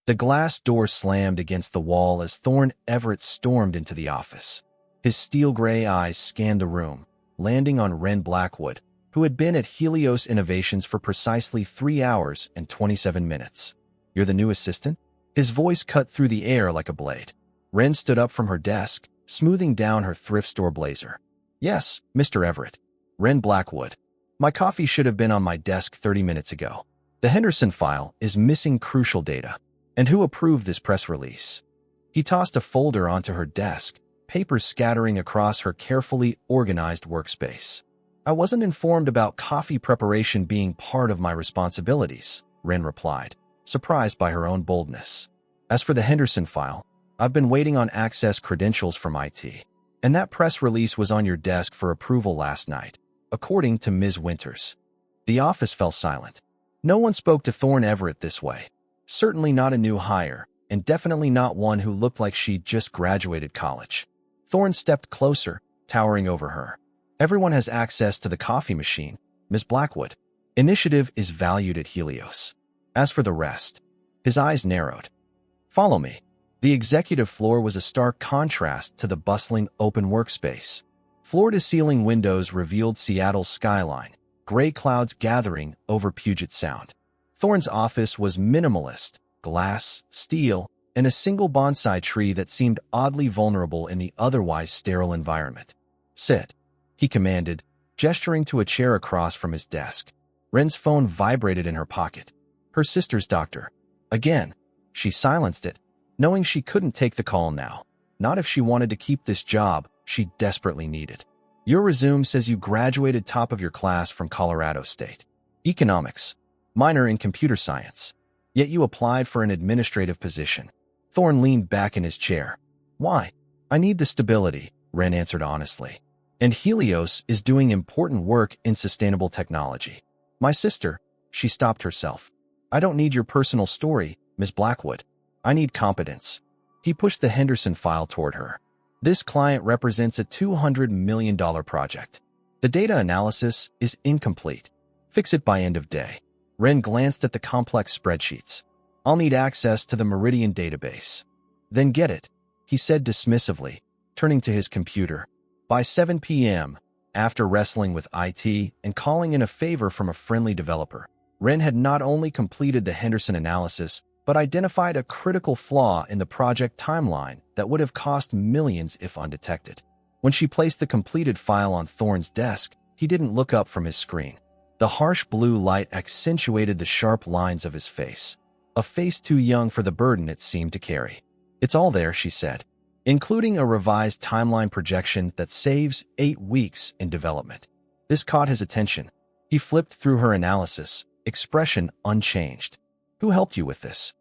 The glass door slammed against the wall as Thorne Everett stormed into the office. His steel-gray eyes scanned the room, landing on Ren Blackwood, who had been at Helios Innovations for precisely 3 hours and 27 minutes. "You're the new assistant?" His voice cut through the air like a blade. Ren stood up from her desk, smoothing down her thrift store blazer. "Yes, Mr. Everett." "Ren Blackwood. My coffee should have been on my desk 30 minutes ago. The Henderson file is missing crucial data. And who approved this press release?" He tossed a folder onto her desk, papers scattering across her carefully organized workspace. "I wasn't informed about coffee preparation being part of my responsibilities," Ren replied, surprised by her own boldness. "As for the Henderson file, I've been waiting on access credentials from IT. And that press release was on your desk for approval last night, according to Ms. Winters." The office fell silent. No one spoke to Thorne Everett this way. Certainly not a new hire, and definitely not one who looked like she'd just graduated college. Thorne stepped closer, towering over her. "Everyone has access to the coffee machine, Miss Blackwood. Initiative is valued at Helios. As for the rest," his eyes narrowed. "Follow me." The executive floor was a stark contrast to the bustling open workspace. Floor-to-ceiling windows revealed Seattle's skyline, gray clouds gathering over Puget Sound. Thorne's office was minimalist, glass, steel, and a single bonsai tree that seemed oddly vulnerable in the otherwise sterile environment. "Sit," he commanded, gesturing to a chair across from his desk. Ren's phone vibrated in her pocket. Her sister's doctor. Again, she silenced it, knowing she couldn't take the call now. Not if she wanted to keep this job she desperately needed. "Your resume says you graduated top of your class from Colorado State. Economics. Minor in computer science. Yet you applied for an administrative position." Thorne leaned back in his chair. "Why?" "I need the stability," Ren answered honestly. "And Helios is doing important work in sustainable technology. My sister," she stopped herself. "I don't need your personal story, Miss Blackwood. I need competence." He pushed the Henderson file toward her. "This client represents a $200 million project. The data analysis is incomplete. Fix it by end of day." Ren glanced at the complex spreadsheets. "I'll need access to the Meridian database." "Then get it," he said dismissively, turning to his computer. By 7 p.m., after wrestling with IT and calling in a favor from a friendly developer, Ren had not only completed the Henderson analysis, but identified a critical flaw in the project timeline that would have cost millions if undetected. When she placed the completed file on Thorne's desk, he didn't look up from his screen. The harsh blue light accentuated the sharp lines of his face, a face too young for the burden it seemed to carry. "It's all there," she said, including a revised timeline projection that saves 8 weeks in development. This caught his attention. He flipped through her analysis, expression unchanged. "Who helped you with this?"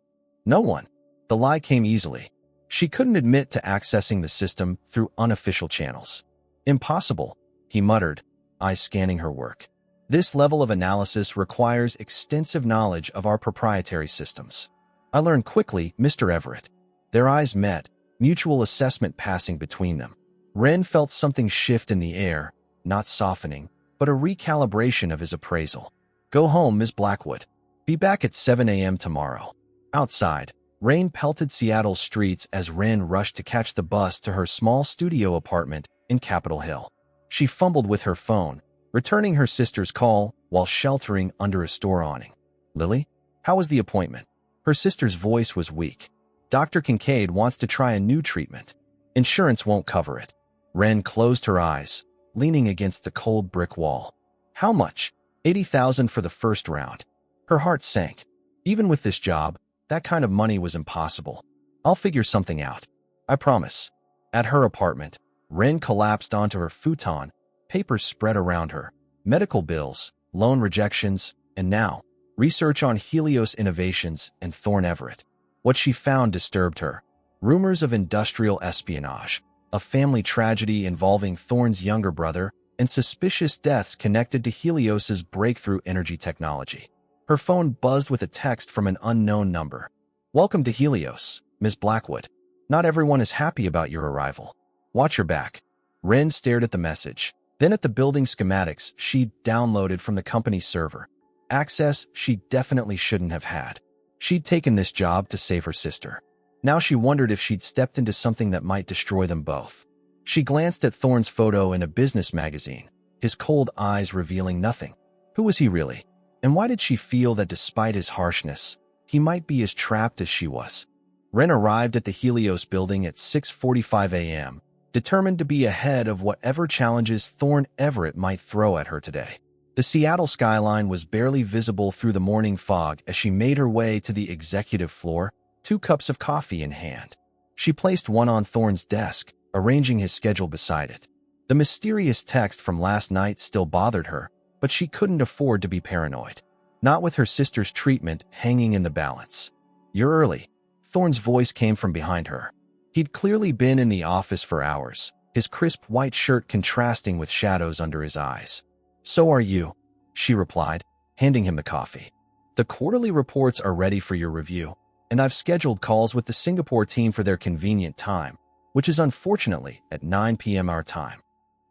"No one." The lie came easily. She couldn't admit to accessing the system through unofficial channels. "Impossible," he muttered, eyes scanning her work. "This level of analysis requires extensive knowledge of our proprietary systems." "I learned quickly, Mr. Everett." Their eyes met, mutual assessment passing between them. Ren felt something shift in the air, not softening, but a recalibration of his appraisal. "Go home, Miss Blackwood. Be back at 7 a.m. tomorrow." Outside, rain pelted Seattle's streets as Ren rushed to catch the bus to her small studio apartment in Capitol Hill. She fumbled with her phone, returning her sister's call while sheltering under a store awning. "Lily, how was the appointment?" Her sister's voice was weak. "Dr. Kincaid wants to try a new treatment. Insurance won't cover it." Ren closed her eyes, leaning against the cold brick wall. "How much?" $80,000 for the first round. Her heart sank. Even with this job, that kind of money was impossible. "I'll figure something out. I promise." At her apartment, Ren collapsed onto her futon, papers spread around her, medical bills, loan rejections, and now, research on Helios Innovations and Thorne Everett. What she found disturbed her. Rumors of industrial espionage, a family tragedy involving Thorne's younger brother, and suspicious deaths connected to Helios's breakthrough energy technology. Her phone buzzed with a text from an unknown number. "Welcome to Helios, Miss Blackwood. Not everyone is happy about your arrival. Watch your back." Ren stared at the message, then at the building schematics she'd downloaded from the company's server. Access she definitely shouldn't have had. She'd taken this job to save her sister. Now she wondered if she'd stepped into something that might destroy them both. She glanced at Thorne's photo in a business magazine, his cold eyes revealing nothing. Who was he really? And why did she feel that despite his harshness, he might be as trapped as she was? Wren arrived at the Helios building at 6:45 a.m., determined to be ahead of whatever challenges Thorne Everett might throw at her today. The Seattle skyline was barely visible through the morning fog as she made her way to the executive floor, 2 cups of coffee in hand. She placed one on Thorne's desk, arranging his schedule beside it. The mysterious text from last night still bothered her, but she couldn't afford to be paranoid. Not with her sister's treatment hanging in the balance. "You're early." Thorne's voice came from behind her. He'd clearly been in the office for hours, his crisp white shirt contrasting with shadows under his eyes. "So are you," she replied, handing him the coffee. "The quarterly reports are ready for your review, and I've scheduled calls with the Singapore team for their convenient time, which is unfortunately at 9 p.m. our time."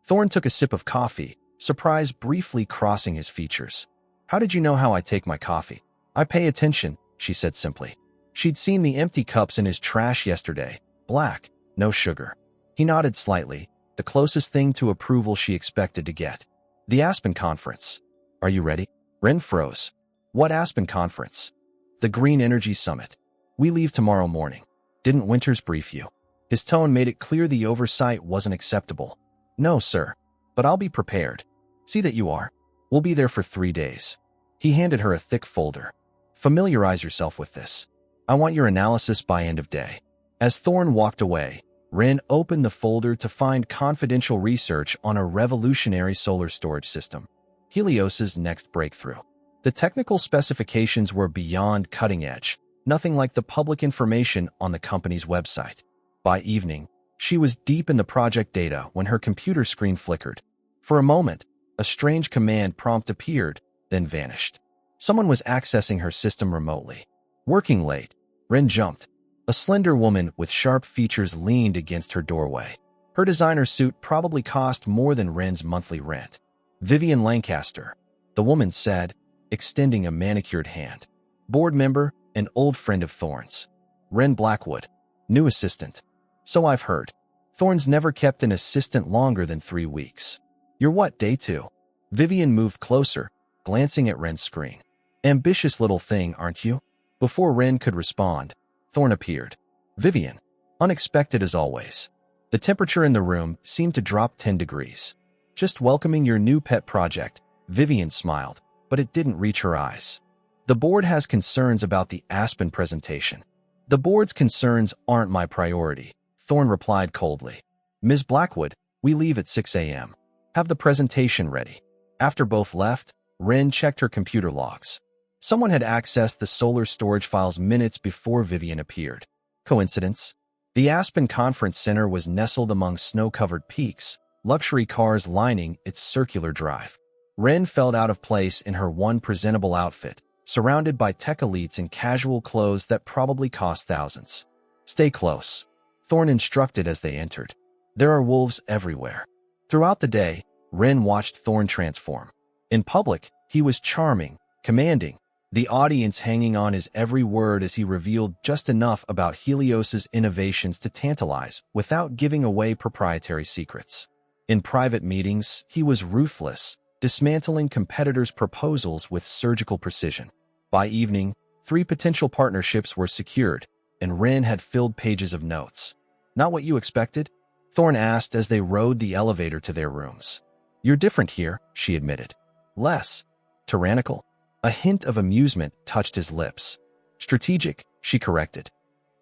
Thorne took a sip of coffee, surprise briefly crossing his features. "How did you know how I take my coffee?" "I pay attention," she said simply. She'd seen the empty cups in his trash yesterday, black, no sugar. He nodded slightly, the closest thing to approval she expected to get. "The Aspen Conference. Are you ready?" Wren froze. "What Aspen Conference?" "The Green Energy Summit. We leave tomorrow morning. Didn't Winters brief you?" His tone made it clear the oversight wasn't acceptable. "No, sir. But I'll be prepared. See that you are. We'll be there for 3 days." He handed her a thick folder. "Familiarize yourself with this. I want your analysis by end of day." As Thorne walked away, Wren opened the folder to find confidential research on a revolutionary solar storage system, Helios's next breakthrough. The technical specifications were beyond cutting edge, nothing like the public information on the company's website. By evening, she was deep in the project data when her computer screen flickered. For a moment, a strange command prompt appeared, then vanished. Someone was accessing her system remotely. Working late, Wren jumped. A slender woman with sharp features leaned against her doorway. Her designer suit probably cost more than Wren's monthly rent. "Vivian Lancaster," the woman said, extending a manicured hand. "Board member and old friend of Thorne's. Wren Blackwood, new assistant." "So I've heard. Thorne's never kept an assistant longer than 3 weeks. You're what, day 2? Vivian moved closer, glancing at Wren's screen. "Ambitious little thing, aren't you?" Before Wren could respond, Thorne appeared. "Vivian." Unexpected as always. The temperature in the room seemed to drop 10 degrees. "Just welcoming your new pet project," Vivian smiled, but it didn't reach her eyes. "The board has concerns about the Aspen presentation." "The board's concerns aren't my priority," Thorne replied coldly. "Ms. Blackwood, we leave at 6 a.m. Have the presentation ready." After both left, Wren checked her computer logs. Someone had accessed the solar storage files minutes before Vivian appeared. Coincidence? The Aspen Conference Center was nestled among snow-covered peaks, luxury cars lining its circular drive. Wren felt out of place in her one presentable outfit, surrounded by tech elites in casual clothes that probably cost thousands. "Stay close," Thorne instructed as they entered. "There are wolves everywhere." Throughout the day, Wren watched Thorne transform. In public, he was charming, commanding, the audience hanging on his every word as he revealed just enough about Helios's innovations to tantalize without giving away proprietary secrets. In private meetings, he was ruthless, dismantling competitors' proposals with surgical precision. By evening, 3 potential partnerships were secured, and Wren had filled pages of notes. "Not what you expected?" Thorne asked as they rode the elevator to their rooms. "You're different here," she admitted. "Less tyrannical." A hint of amusement touched his lips. "Strategic," she corrected.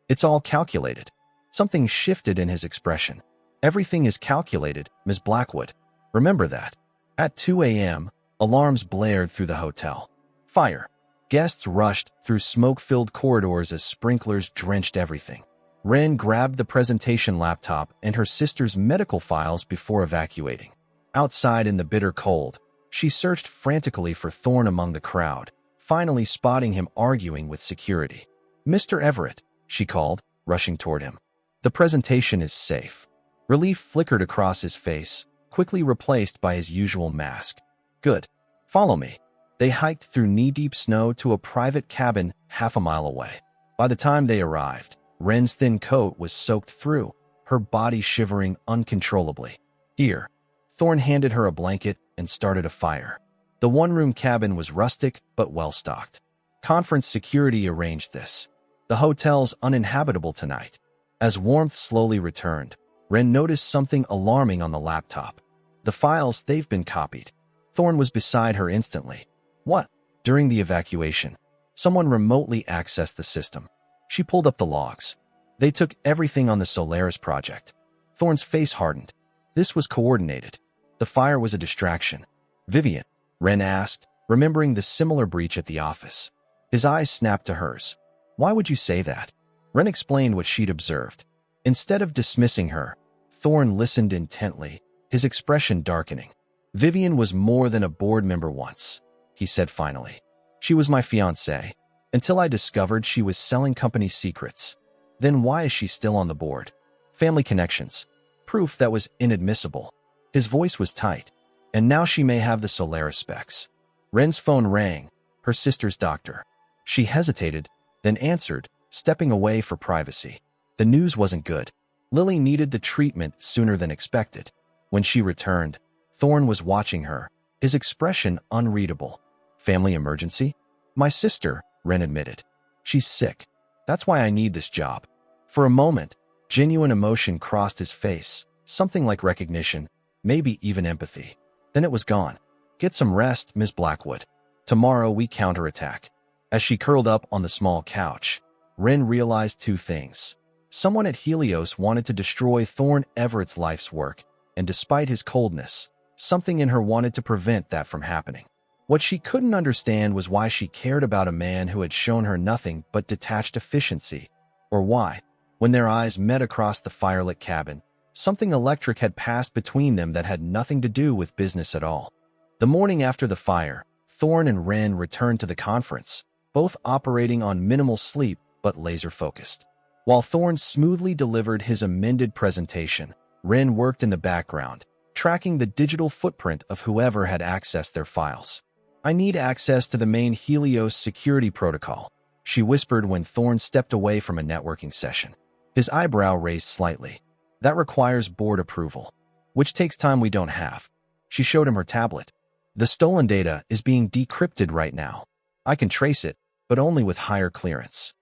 "It's all calculated." Something shifted in his expression. "Everything is calculated, Ms. Blackwood. Remember that." At 2 a.m., alarms blared through the hotel. Fire. Guests rushed through smoke-filled corridors as sprinklers drenched everything. Wren grabbed the presentation laptop and her sister's medical files before evacuating. Outside in the bitter cold, she searched frantically for Thorne among the crowd, finally spotting him arguing with security. "Mr. Everett," she called, rushing toward him. "The presentation is safe." Relief flickered across his face, quickly replaced by his usual mask. "Good. Follow me." They hiked through knee-deep snow to a private cabin half a mile away. By the time they arrived, Ren's thin coat was soaked through, her body shivering uncontrollably. Here, Thorne handed her a blanket and started a fire. The one-room cabin was rustic but well-stocked. Conference security arranged this. The hotel's uninhabitable tonight. As warmth slowly returned, Ren noticed something alarming on the laptop. The files, they've been copied. Thorne was beside her instantly. What? During the evacuation, someone remotely accessed the system. She pulled up the logs. They took everything on the Solaris project. Thorne's face hardened. This was coordinated. The fire was a distraction. Vivian, Ren asked, remembering the similar breach at the office. His eyes snapped to hers. Why would you say that? Ren explained what she'd observed. Instead of dismissing her, Thorne listened intently, his expression darkening. Vivian was more than a board member once, he said finally. She was my fiancée, until I discovered she was selling company secrets. Then why is she still on the board? Family connections. Proof that was inadmissible. His voice was tight. And now she may have the Solaris specs. Ren's phone rang, her sister's doctor. She hesitated, then answered, stepping away for privacy. The news wasn't good. Lily needed the treatment sooner than expected. When she returned, Thorne was watching her, his expression unreadable. Family emergency? My sister, Ren admitted. She's sick. That's why I need this job. For a moment, genuine emotion crossed his face, something like recognition, maybe even empathy. Then it was gone. Get some rest, Miss Blackwood. Tomorrow we counterattack. As she curled up on the small couch, Ren realized two things. Someone at Helios wanted to destroy Thorne Everett's life's work, and despite his coldness, something in her wanted to prevent that from happening. What she couldn't understand was why she cared about a man who had shown her nothing but detached efficiency, or why, when their eyes met across the firelit cabin, something electric had passed between them that had nothing to do with business at all. The morning after the fire, Thorne and Ren returned to the conference, both operating on minimal sleep but laser-focused. While Thorne smoothly delivered his amended presentation, Ren worked in the background, tracking the digital footprint of whoever had accessed their files. I need access to the main Helios security protocol, she whispered when Thorne stepped away from a networking session. His eyebrow raised slightly. That requires board approval, which takes time we don't have. She showed him her tablet. The stolen data is being decrypted right now. I can trace it, but only with higher clearance.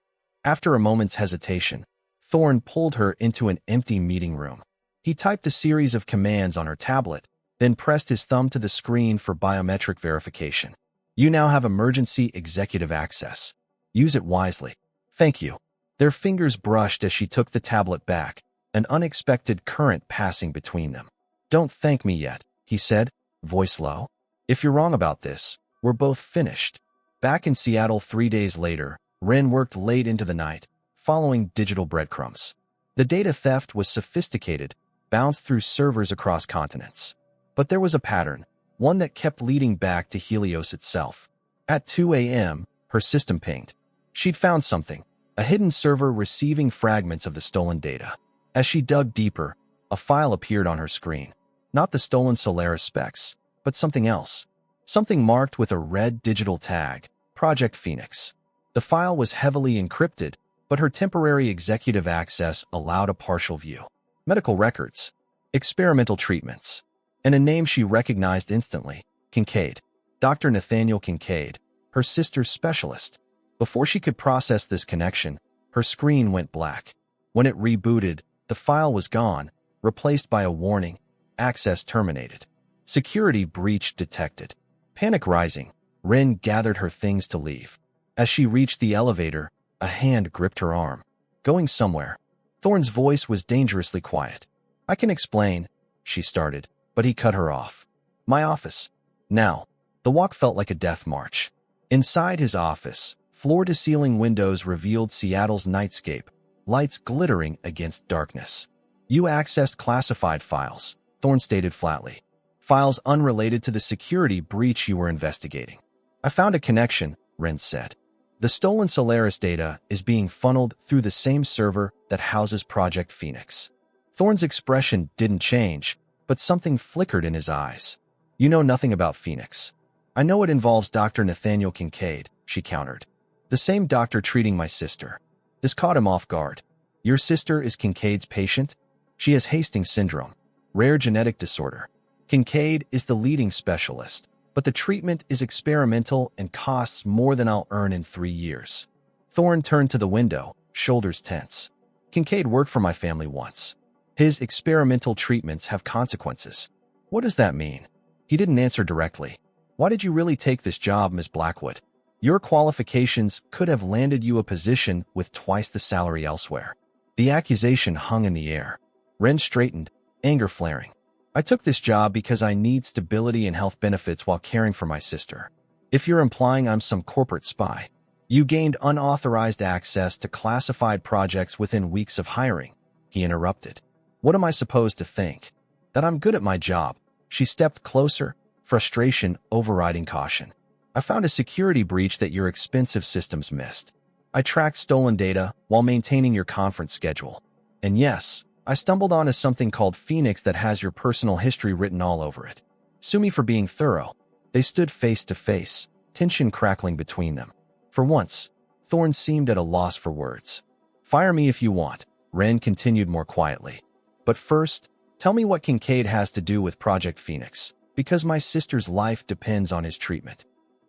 After a moment's hesitation, Thorne pulled her into an empty meeting room. He typed a series of commands on her tablet, then pressed his thumb to the screen for biometric verification. You now have emergency executive access. Use it wisely. Thank you. Their fingers brushed as she took the tablet back, an unexpected current passing between them. Don't thank me yet, he said, voice low. If you're wrong about this, we're both finished. Back in Seattle 3 days later, Ren worked late into the night, following digital breadcrumbs. The data theft was sophisticated, bounced through servers across continents. But there was a pattern, one that kept leading back to Helios itself. At 2 a.m., her system pinged. She'd found something, a hidden server receiving fragments of the stolen data. As she dug deeper, a file appeared on her screen. Not the stolen Solaris specs, but something else. Something marked with a red digital tag, Project Phoenix. The file was heavily encrypted, but her temporary executive access allowed a partial view. Medical records, experimental treatments, and a name she recognized instantly, Kincaid. Dr. Nathaniel Kincaid, her sister's specialist. Before she could process this connection, her screen went black. When it rebooted, the file was gone, replaced by a warning, access terminated. Security breach detected. Panic rising, Ren gathered her things to leave. As she reached the elevator, a hand gripped her arm. Going somewhere. Thorne's voice was dangerously quiet. I can explain, she started, but he cut her off. My office. Now. The walk felt like a death march. Inside his office, floor-to-ceiling windows revealed Seattle's nightscape, lights glittering against darkness. You accessed classified files, Thorne stated flatly. Files unrelated to the security breach you were investigating. I found a connection, Ren said. The stolen Solaris data is being funneled through the same server that houses Project Phoenix. Thorne's expression didn't change, but something flickered in his eyes. You know nothing about Phoenix. I know it involves Dr. Nathaniel Kincaid, she countered. The same doctor treating my sister. This caught him off guard. Your sister is Kincaid's patient? She has Hastings syndrome, rare genetic disorder. Kincaid is the leading specialist, but the treatment is experimental and costs more than I'll earn in 3 years. Thorne turned to the window, shoulders tense. Kincaid worked for my family once. His experimental treatments have consequences. What does that mean? He didn't answer directly. Why did you really take this job, Miss Blackwood? Your qualifications could have landed you a position with twice the salary elsewhere. The accusation hung in the air. Wren straightened, anger flaring. I took this job because I need stability and health benefits while caring for my sister. If you're implying I'm some corporate spy, you gained unauthorized access to classified projects within weeks of hiring, he interrupted. What am I supposed to think? That I'm good at my job. She stepped closer, frustration overriding caution. I found a security breach that your expensive systems missed. I tracked stolen data while maintaining your conference schedule. And yes, I stumbled onto something called Phoenix that has your personal history written all over it. Sue me for being thorough. They stood face to face, tension crackling between them. For once, Thorne seemed at a loss for words. Fire me if you want, Wren continued more quietly. But first, tell me what Kincaid has to do with Project Phoenix, because my sister's life depends on his treatment.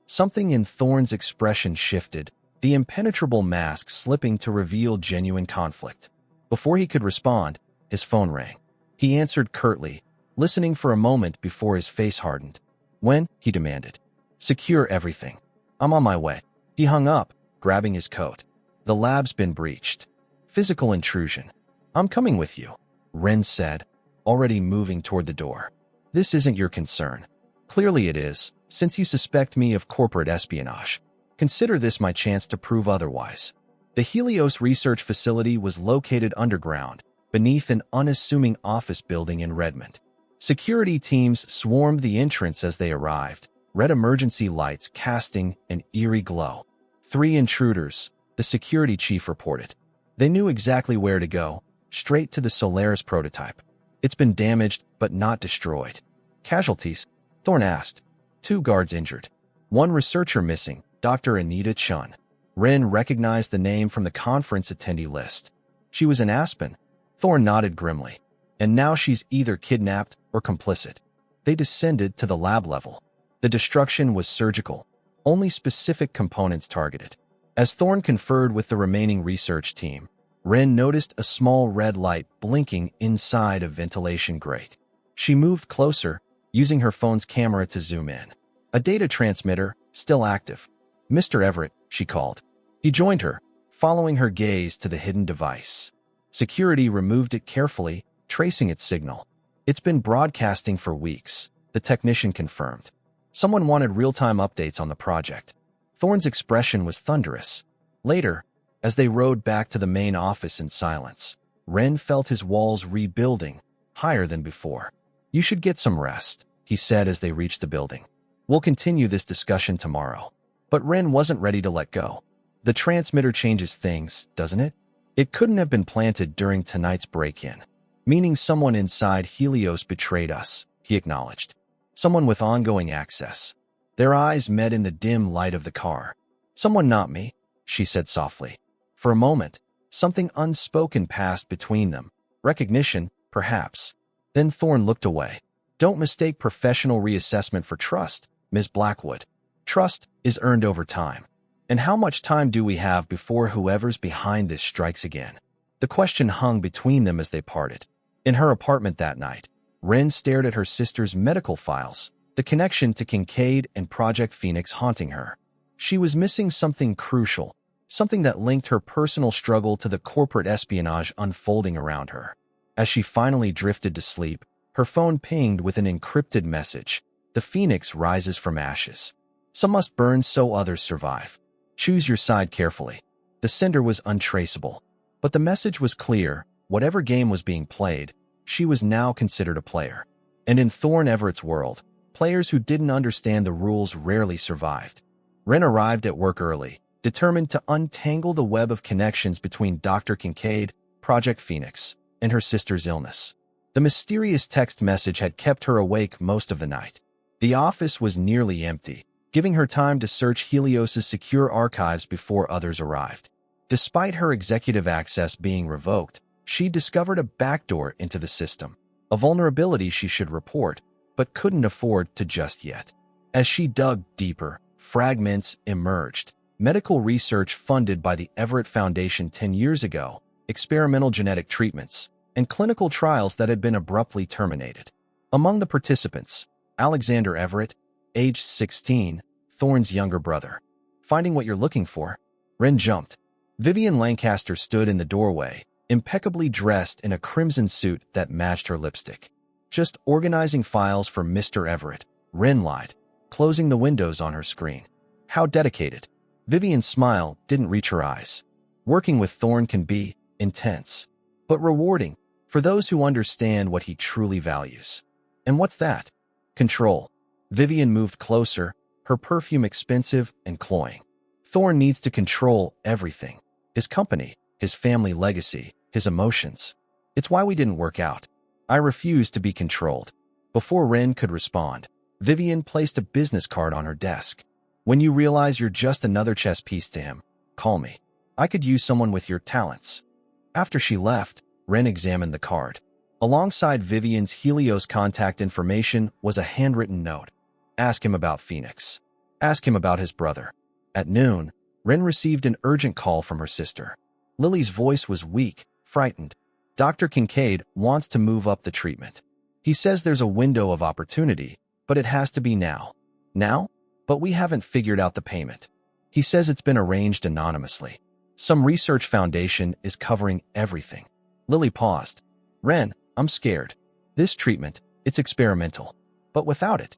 Something in Thorne's expression shifted, the impenetrable mask slipping to reveal genuine conflict. Before he could respond, his phone rang. He answered curtly, listening for a moment before his face hardened. When? He demanded. Secure everything. I'm on my way. He hung up, grabbing his coat. The lab's been breached. Physical intrusion. I'm coming with you, Wren said, already moving toward the door. This isn't your concern. Clearly it is, since you suspect me of corporate espionage. Consider this my chance to prove otherwise. The Helios research facility was located underground, beneath an unassuming office building in Redmond. Security teams swarmed the entrance as they arrived, red emergency lights casting an eerie glow. 3 intruders, the security chief reported. They knew exactly where to go, straight to the Solaris prototype. It's been damaged, but not destroyed. Casualties? Thorne asked. 2 guards injured. 1 researcher missing, Dr. Anita Chun. Wren recognized the name from the conference attendee list. She was in Aspen. Thorne nodded grimly. And now she's either kidnapped or complicit. They descended to the lab level. The destruction was surgical, only specific components targeted. As Thorne conferred with the remaining research team, Wren noticed a small red light blinking inside a ventilation grate. She moved closer, using her phone's camera to zoom in. A data transmitter, still active. Mr. Everett, she called. He joined her, following her gaze to the hidden device. Security removed it carefully, tracing its signal. It's been broadcasting for weeks, the technician confirmed. Someone wanted real-time updates on the project. Thorne's expression was thunderous. Later, as they rode back to the main office in silence, Wren felt his walls rebuilding, higher than before. You should get some rest, he said as they reached the building. We'll continue this discussion tomorrow. But Wren wasn't ready to let go. The transmitter changes things, doesn't it? It couldn't have been planted during tonight's break-in. Meaning someone inside Helios betrayed us, he acknowledged. Someone with ongoing access. Their eyes met in the dim light of the car. Someone not me, she said softly. For a moment, something unspoken passed between them. Recognition, perhaps. Then Thorne looked away. Don't mistake professional reassessment for trust, Ms. Blackwood. Trust is earned over time. And how much time do we have before whoever's behind this strikes again? The question hung between them as they parted. In her apartment that night, Wren stared at her sister's medical files, the connection to Kincaid and Project Phoenix haunting her. She was missing something crucial, something that linked her personal struggle to the corporate espionage unfolding around her. As she finally drifted to sleep, her phone pinged with an encrypted message. The Phoenix rises from ashes. Some must burn so others survive. Choose your side carefully. The sender was untraceable, but the message was clear. Whatever game was being played, she was now considered a player. And in Thorne Everett's world, players who didn't understand the rules rarely survived. Wren arrived at work early, determined to untangle the web of connections between Dr. Kincaid, Project Phoenix, and her sister's illness. The mysterious text message had kept her awake most of the night. The office was nearly empty, giving her time to search Helios's secure archives before others arrived. Despite her executive access being revoked, she discovered a backdoor into the system, a vulnerability she should report, but couldn't afford to just yet. As she dug deeper, fragments emerged. Medical research funded by the Everett Foundation 10 years ago, experimental genetic treatments, and clinical trials that had been abruptly terminated. Among the participants, Alexander Everett, aged 16, Thorne's younger brother. Finding what you're looking for? Wren jumped. Vivian Lancaster stood in the doorway, impeccably dressed in a crimson suit that matched her lipstick. Just organizing files for Mr. Everett, Wren lied, closing the windows on her screen. How dedicated. Vivian's smile didn't reach her eyes. Working with Thorne can be intense, but rewarding for those who understand what he truly values. And what's that? Control. Vivian moved closer, her perfume expensive and cloying. Thorne needs to control everything. His company, his family legacy, his emotions. It's why we didn't work out. I refuse to be controlled. Before Wren could respond, Vivian placed a business card on her desk. When you realize you're just another chess piece to him, call me. I could use someone with your talents. After she left, Wren examined the card. Alongside Vivian's Helios contact information was a handwritten note. Ask him about Phoenix. Ask him about his brother. At noon, Wren received an urgent call from her sister. Lily's voice was weak, frightened. Dr. Kincaid wants to move up the treatment. He says there's a window of opportunity, but it has to be now. Now? But we haven't figured out the payment. He says it's been arranged anonymously. Some research foundation is covering everything. Lily paused. Wren, I'm scared. This treatment, it's experimental. But without it,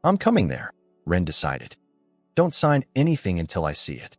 I'm coming there, Wren decided. Don't sign anything until I see it.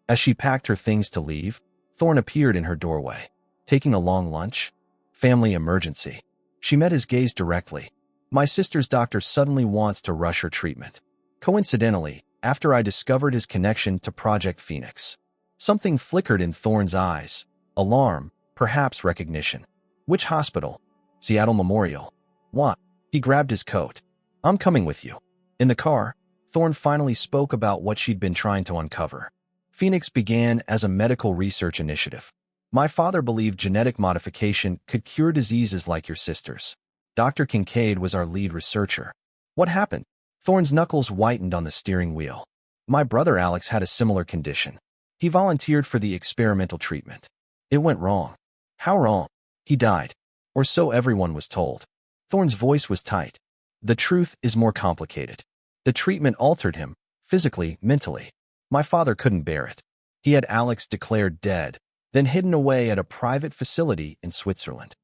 As she packed her things to leave, Thorne appeared in her doorway. Taking a long lunch? Family emergency. She met his gaze directly. My sister's doctor suddenly wants to rush her treatment. Coincidentally, after I discovered his connection to Project Phoenix. Something flickered in Thorne's eyes. Alarm, perhaps recognition. Which hospital? Seattle Memorial. What? He grabbed his coat. I'm coming with you. In the car, Thorne finally spoke about what she'd been trying to uncover. Phoenix began as a medical research initiative. My father believed genetic modification could cure diseases like your sister's. Dr. Kincaid was our lead researcher. What happened? Thorne's knuckles whitened on the steering wheel. My brother Alex had a similar condition. He volunteered for the experimental treatment. It went wrong. How wrong? He died. Or so everyone was told. Thorne's voice was tight. The truth is more complicated. The treatment altered him, physically, mentally. My father couldn't bear it. He had Alex declared dead, then hidden away at a private facility in Switzerland.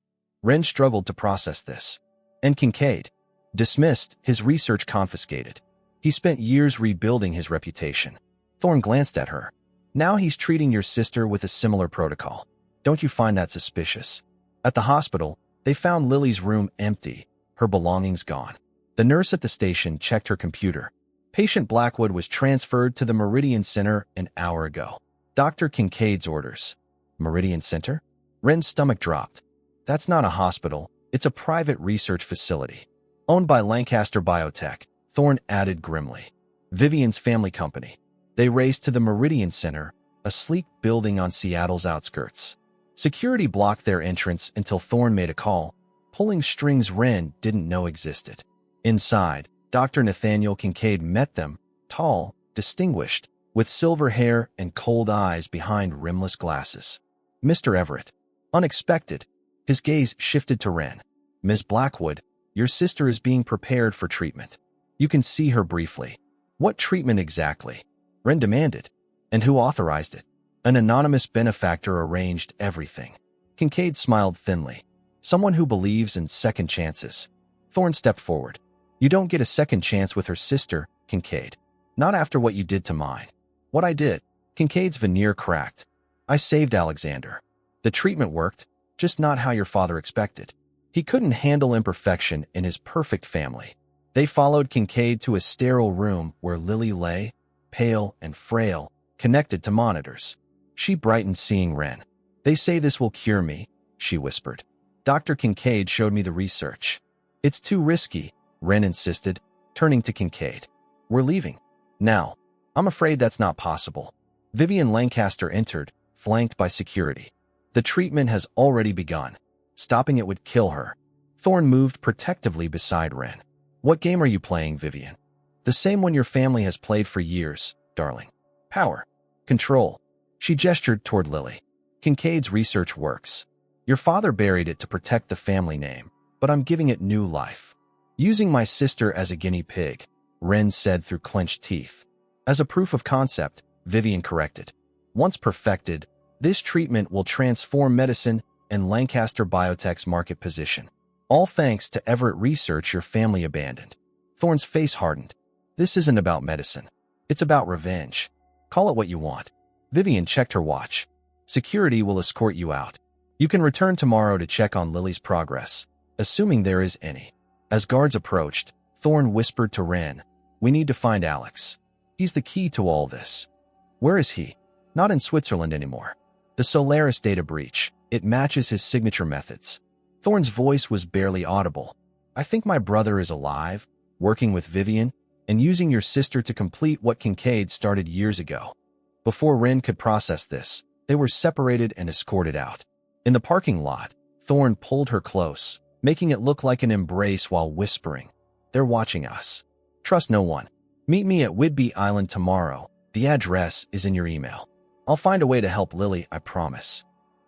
Wren struggled to process this. And Kincaid? Dismissed, his research confiscated. He spent years rebuilding his reputation. Thorne glanced at her. Now he's treating your sister with a similar protocol. Don't you find that suspicious? At the hospital, they found Lily's room empty, her belongings gone. The nurse at the station checked her computer. Patient Blackwood was transferred to the Meridian Center an hour ago. Dr. Kincaid's orders. Meridian Center? Wren's stomach dropped. That's not a hospital, it's a private research facility. Owned by Lancaster Biotech, Thorne added grimly. Vivian's family company. They raced to the Meridian Center, a sleek building on Seattle's outskirts. Security blocked their entrance until Thorne made a call, pulling strings Wren didn't know existed. Inside, Dr. Nathaniel Kincaid met them, tall, distinguished, with silver hair and cold eyes behind rimless glasses. Mr. Everett. Unexpected. His gaze shifted to Wren. Ms. Blackwood, your sister is being prepared for treatment. You can see her briefly. What treatment exactly? Wren demanded. And who authorized it? An anonymous benefactor arranged everything. Kincaid smiled thinly. Someone who believes in second chances. Thorne stepped forward. You don't get a second chance with her sister, Kincaid. Not after what you did to mine. What I did. Kincaid's veneer cracked. I saved Alexander. The treatment worked, just not how your father expected. He couldn't handle imperfection in his perfect family. They followed Kincaid to a sterile room where Lily lay, pale and frail, connected to monitors. She brightened seeing Wren. They say this will cure me, she whispered. Dr. Kincaid showed me the research. It's too risky, Wren insisted, turning to Kincaid. We're leaving. Now, I'm afraid that's not possible. Vivian Lancaster entered, flanked by security. The treatment has already begun. Stopping it would kill her. Thorne moved protectively beside Ren. What game are you playing, Vivian? The same one your family has played for years, darling. Power. Control. She gestured toward Lily. Kincaid's research works. Your father buried it to protect the family name, but I'm giving it new life. Using my sister as a guinea pig, Ren said through clenched teeth. As a proof of concept, Vivian corrected. Once perfected, this treatment will transform medicine and Lancaster Biotech's market position. All thanks to Everett research your family abandoned. Thorne's face hardened. This isn't about medicine. It's about revenge. Call it what you want. Vivian checked her watch. Security will escort you out. You can return tomorrow to check on Lily's progress, assuming there is any. As guards approached, Thorne whispered to Ren, "We need to find Alex. He's the key to all this." "Where is he?" "Not in Switzerland anymore. The Solaris data breach. It matches his signature methods." Thorne's voice was barely audible. "I think my brother is alive, working with Vivian, and using your sister to complete what Kincaid started years ago." Before Ren could process this, they were separated and escorted out. In the parking lot, Thorne pulled her close, making it look like an embrace while whispering, "They're watching us. Trust no one. Meet me at Whidbey Island tomorrow. The address is in your email. I'll find a way to help Lily, I promise."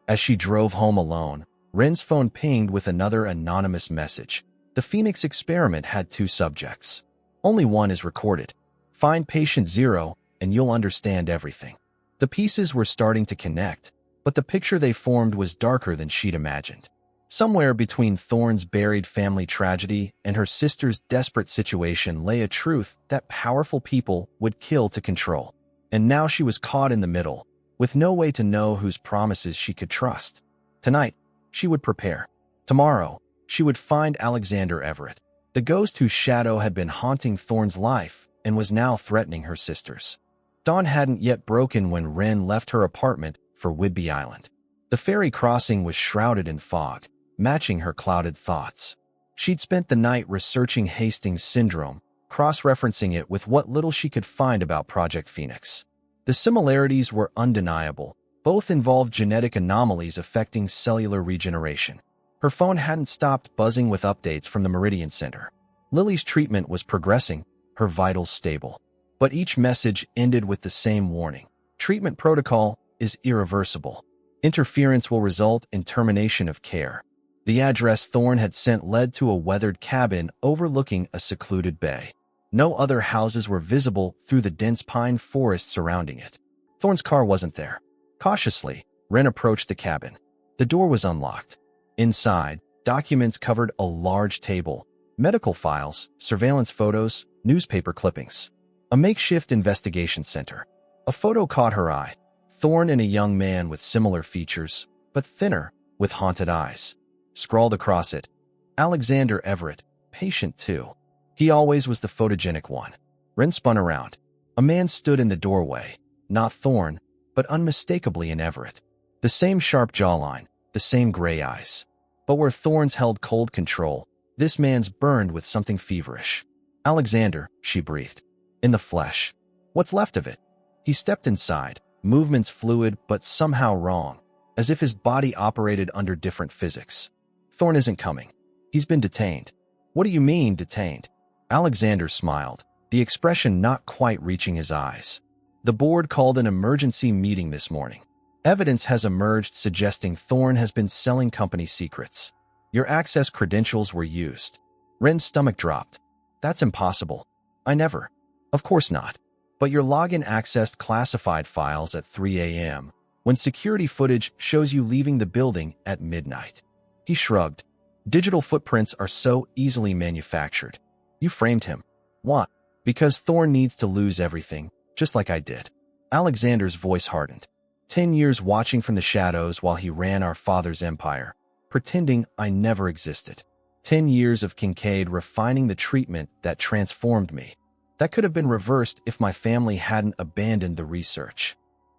As she drove home alone, Ren's phone pinged with another anonymous message. The Phoenix experiment had 2 subjects. Only one is recorded. Find patient 0 and you'll understand everything. The pieces were starting to connect, but the picture they formed was darker than she'd imagined. Somewhere between Thorne's buried family tragedy and her sister's desperate situation lay a truth that powerful people would kill to control. And now she was caught in the middle, with no way to know whose promises she could trust. Tonight, she would prepare. Tomorrow, she would find Alexander Everett, the ghost whose shadow had been haunting Thorne's life and was now threatening her sister's. Dawn hadn't yet broken when Ren left her apartment for Whidbey Island. The ferry crossing was shrouded in fog, matching her clouded thoughts. She'd spent the night researching Hastings syndrome, cross-referencing it with what little she could find about Project Phoenix. The similarities were undeniable. Both involved genetic anomalies affecting cellular regeneration. Her phone hadn't stopped buzzing with updates from the Meridian Center. Lily's treatment was progressing, her vitals stable. But each message ended with the same warning. Treatment protocol is irreversible. Interference will result in termination of care. The address Thorne had sent led to a weathered cabin overlooking a secluded bay. No other houses were visible through the dense pine forest surrounding it. Thorne's car wasn't there. Cautiously, Ren approached the cabin. The door was unlocked. Inside, documents covered a large table, medical files, surveillance photos, newspaper clippings. A makeshift investigation center. A photo caught her eye. Thorne and a young man with similar features, but thinner, with haunted eyes. Scrawled across it, Alexander Everett, patient 2. He always was the photogenic one. Ren spun around. A man stood in the doorway, not Thorne, but unmistakably an Everett. The same sharp jawline, the same gray eyes. But where Thorne's held cold control, this man's burned with something feverish. "Alexander," she breathed. "In the flesh. What's left of it?" He stepped inside, movements fluid but somehow wrong, as if his body operated under different physics. "Thorne isn't coming. He's been detained." "What do you mean, detained?" Alexander smiled, the expression not quite reaching his eyes. "The board called an emergency meeting this morning. Evidence has emerged suggesting Thorne has been selling company secrets. Your access credentials were used." Ren's stomach dropped. "That's impossible. I never." "Of course not. But your login accessed classified files at 3 a.m., when security footage shows you leaving the building at midnight." He shrugged. "Digital footprints are so easily manufactured. You framed him." "Why?" "Because Thorne needs to lose everything, just like I did." Alexander's voice hardened. 10 years watching from the shadows while he ran our father's empire, pretending I never existed. 10 years of Kincaid refining the treatment that transformed me. That could have been reversed if my family hadn't abandoned the research.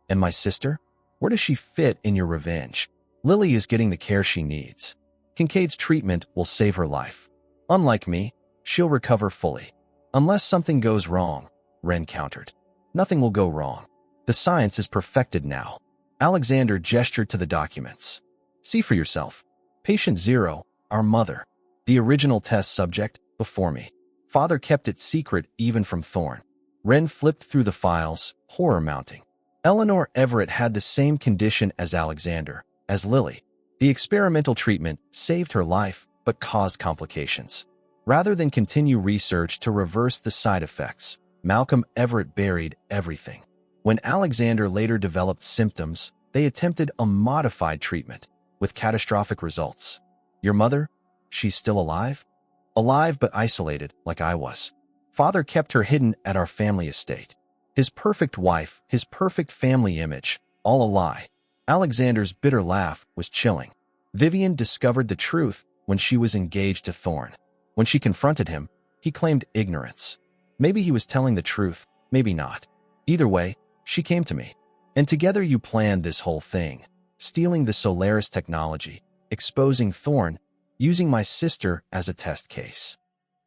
And my sister? Where does she fit in your revenge? Lily is getting the care she needs. Kincaid's treatment will save her life. Unlike me, she'll recover fully. Unless something goes wrong, Ren countered. Nothing will go wrong. The science is perfected now. Alexander gestured to the documents. See for yourself. Patient 0, our mother. The original test subject, before me. Father kept it secret even from Thorne. Ren flipped through the files, horror mounting. Eleanor Everett had the same condition as Alexander, as Lily. The experimental treatment saved her life, but caused complications. Rather than continue research to reverse the side effects, Malcolm Everett buried everything. When Alexander later developed symptoms, they attempted a modified treatment, with catastrophic results. Your mother? She's still alive? Alive but isolated, like I was. Father kept her hidden at our family estate. His perfect wife, his perfect family image, all a lie. Alexander's bitter laugh was chilling. Vivian discovered the truth when she was engaged to Thorne. When she confronted him, he claimed ignorance. Maybe he was telling the truth, maybe not. Either way, she came to me. And together you planned this whole thing, stealing the Solaris technology, exposing Thorne, using my sister as a test case.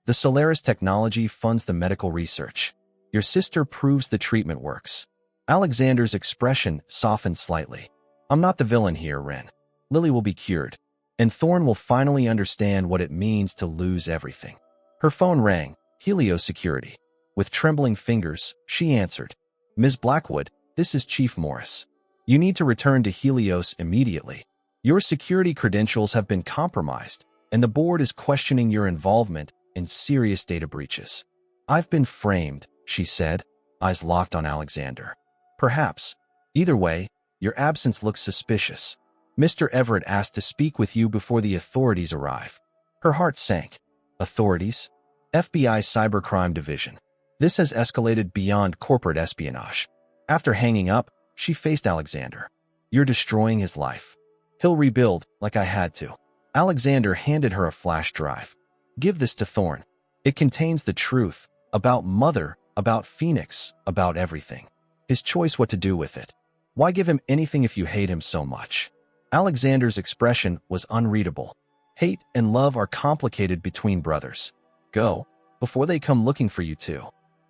The Solaris technology funds the medical research. Your sister proves the treatment works. Alexander's expression softened slightly. I'm not the villain here, Ren. Lily will be cured, and Thorne will finally understand what it means to lose everything. Her phone rang, Helios Security. With trembling fingers, she answered. Ms. Blackwood, this is Chief Morris. You need to return to Helios immediately. Your security credentials have been compromised, and the board is questioning your involvement in serious data breaches. I've been framed, she said, eyes locked on Alexander. Perhaps. Either way, your absence looks suspicious. Mr. Everett asked to speak with you before the authorities arrive. Her heart sank. Authorities? FBI Cybercrime Division. This has escalated beyond corporate espionage. After hanging up, she faced Alexander. You're destroying his life. He'll rebuild like I had to. Alexander handed her a flash drive. Give this to Thorne. It contains the truth about Mother, about Phoenix, about everything. His choice what to do with it. Why give him anything if you hate him so much? Alexander's expression was unreadable. Hate and love are complicated between brothers. Go, before they come looking for you too.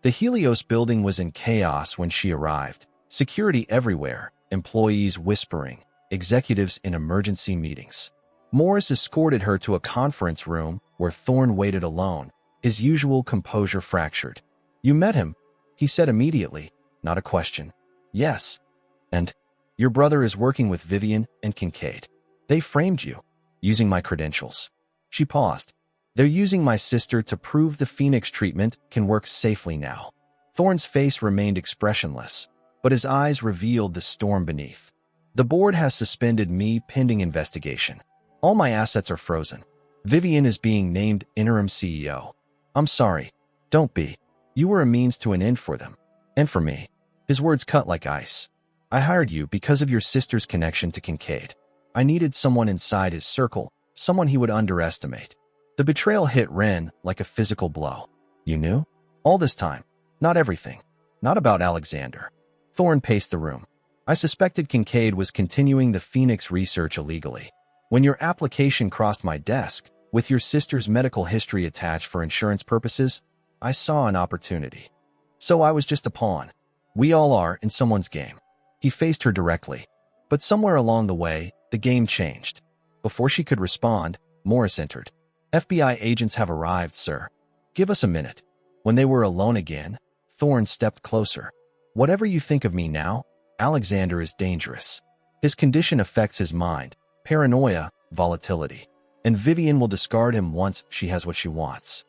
The Helios building was in chaos when she arrived. Security everywhere, employees whispering, executives in emergency meetings. Morris escorted her to a conference room where Thorne waited alone, his usual composure fractured. You met him, he said immediately, not a question. Yes. And your brother is working with Vivian and Kincaid. They framed you, using my credentials. She paused. They're using my sister to prove the Phoenix treatment can work safely now. Thorne's face remained expressionless, but his eyes revealed the storm beneath. The board has suspended me pending investigation. All my assets are frozen. Vivian is being named interim CEO. I'm sorry. Don't be. You were a means to an end for them. And for me. His words cut like ice. I hired you because of your sister's connection to Kincaid. I needed someone inside his circle, someone he would underestimate. The betrayal hit Ren like a physical blow. You knew? All this time. Not everything. Not about Alexander. Thorne paced the room. I suspected Kincaid was continuing the Phoenix research illegally. When your application crossed my desk, with your sister's medical history attached for insurance purposes, I saw an opportunity. So I was just a pawn. We all are in someone's game. He faced her directly. But somewhere along the way, the game changed. Before she could respond, Morris entered. FBI agents have arrived, sir. Give us a minute. When they were alone again, Thorne stepped closer. Whatever you think of me now, Alexander is dangerous. His condition affects his mind, paranoia, volatility. And Vivian will discard him once she has what she wants.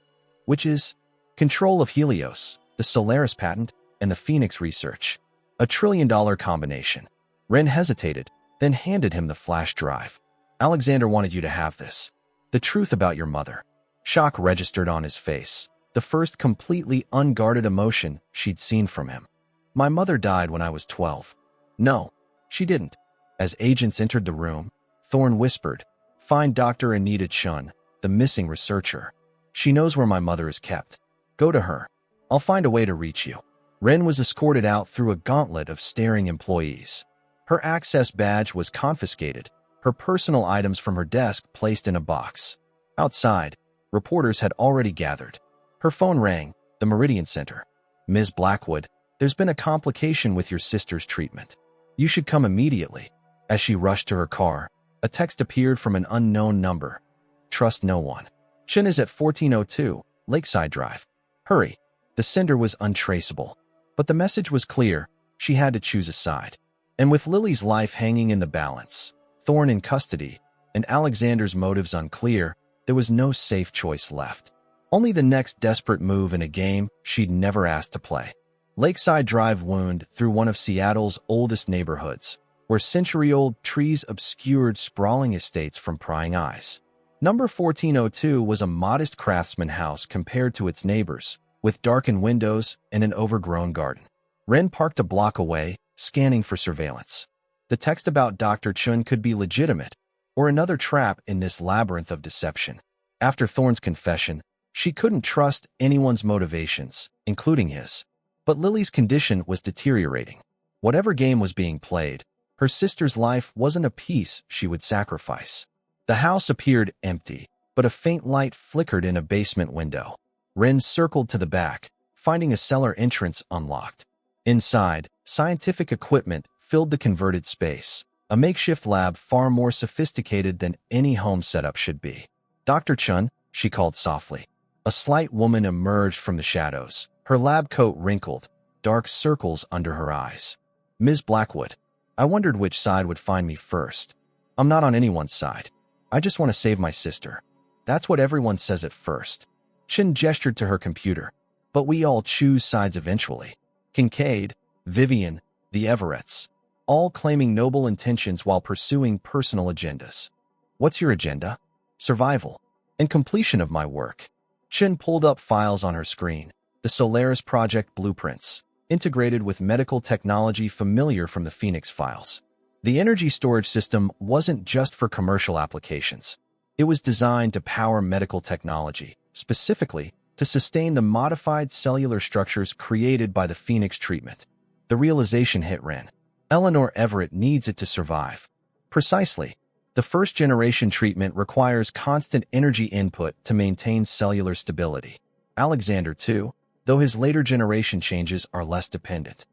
Which is control of Helios, the Solaris patent, and the Phoenix research. $1 trillion combination. Ren hesitated, then handed him the flash drive. Alexander wanted you to have this. The truth about your mother. Shock registered on his face, the first completely unguarded emotion she'd seen from him. My mother died when I was 12. No, she didn't. As agents entered the room, Thorne whispered, Find Dr. Anita Chun, the missing researcher. She knows where my mother is kept. Go to her. I'll find a way to reach you. Ren was escorted out through a gauntlet of staring employees. Her access badge was confiscated, her personal items from her desk placed in a box. Outside, reporters had already gathered. Her phone rang, the Meridian Center. Ms. Blackwood, there's been a complication with your sister's treatment. You should come immediately. As she rushed to her car, a text appeared from an unknown number. Trust no one. Chen is at 1402 Lakeside Drive. Hurry. The sender was untraceable. But the message was clear. She had to choose a side. And with Lily's life hanging in the balance, Thorne in custody, and Alexander's motives unclear, there was no safe choice left. Only the next desperate move in a game she'd never asked to play. Lakeside Drive wound through one of Seattle's oldest neighborhoods, where century-old trees obscured sprawling estates from prying eyes. Number 1402 was a modest craftsman house compared to its neighbors, with darkened windows and an overgrown garden. Ren parked a block away, scanning for surveillance. The text about Dr. Chun could be legitimate, or another trap in this labyrinth of deception. After Thorne's confession, she couldn't trust anyone's motivations, including his. But Lily's condition was deteriorating. Whatever game was being played, her sister's life wasn't a piece she would sacrifice. The house appeared empty, but a faint light flickered in a basement window. Ren circled to the back, finding a cellar entrance unlocked. Inside, scientific equipment filled the converted space, a makeshift lab far more sophisticated than any home setup should be. Dr. Chun, she called softly. A slight woman emerged from the shadows, her lab coat wrinkled, dark circles under her eyes. Ms. Blackwood, I wondered which side would find me first. I'm not on anyone's side. I just want to save my sister. That's what everyone says at first. Chin gestured to her computer. But we all choose sides eventually. Kincaid, Vivian, the Everetts, all claiming noble intentions while pursuing personal agendas. What's your agenda? Survival and completion of my work. Chin pulled up files on her screen. The Solaris Project blueprints, integrated with medical technology familiar from the Phoenix files. The energy storage system wasn't just for commercial applications. It was designed to power medical technology, specifically to sustain the modified cellular structures created by the Phoenix treatment. The realization hit Ren. Eleanor Everett needs it to survive. Precisely. The first-generation treatment requires constant energy input to maintain cellular stability. Alexander, too, though his later generation changes are less dependent.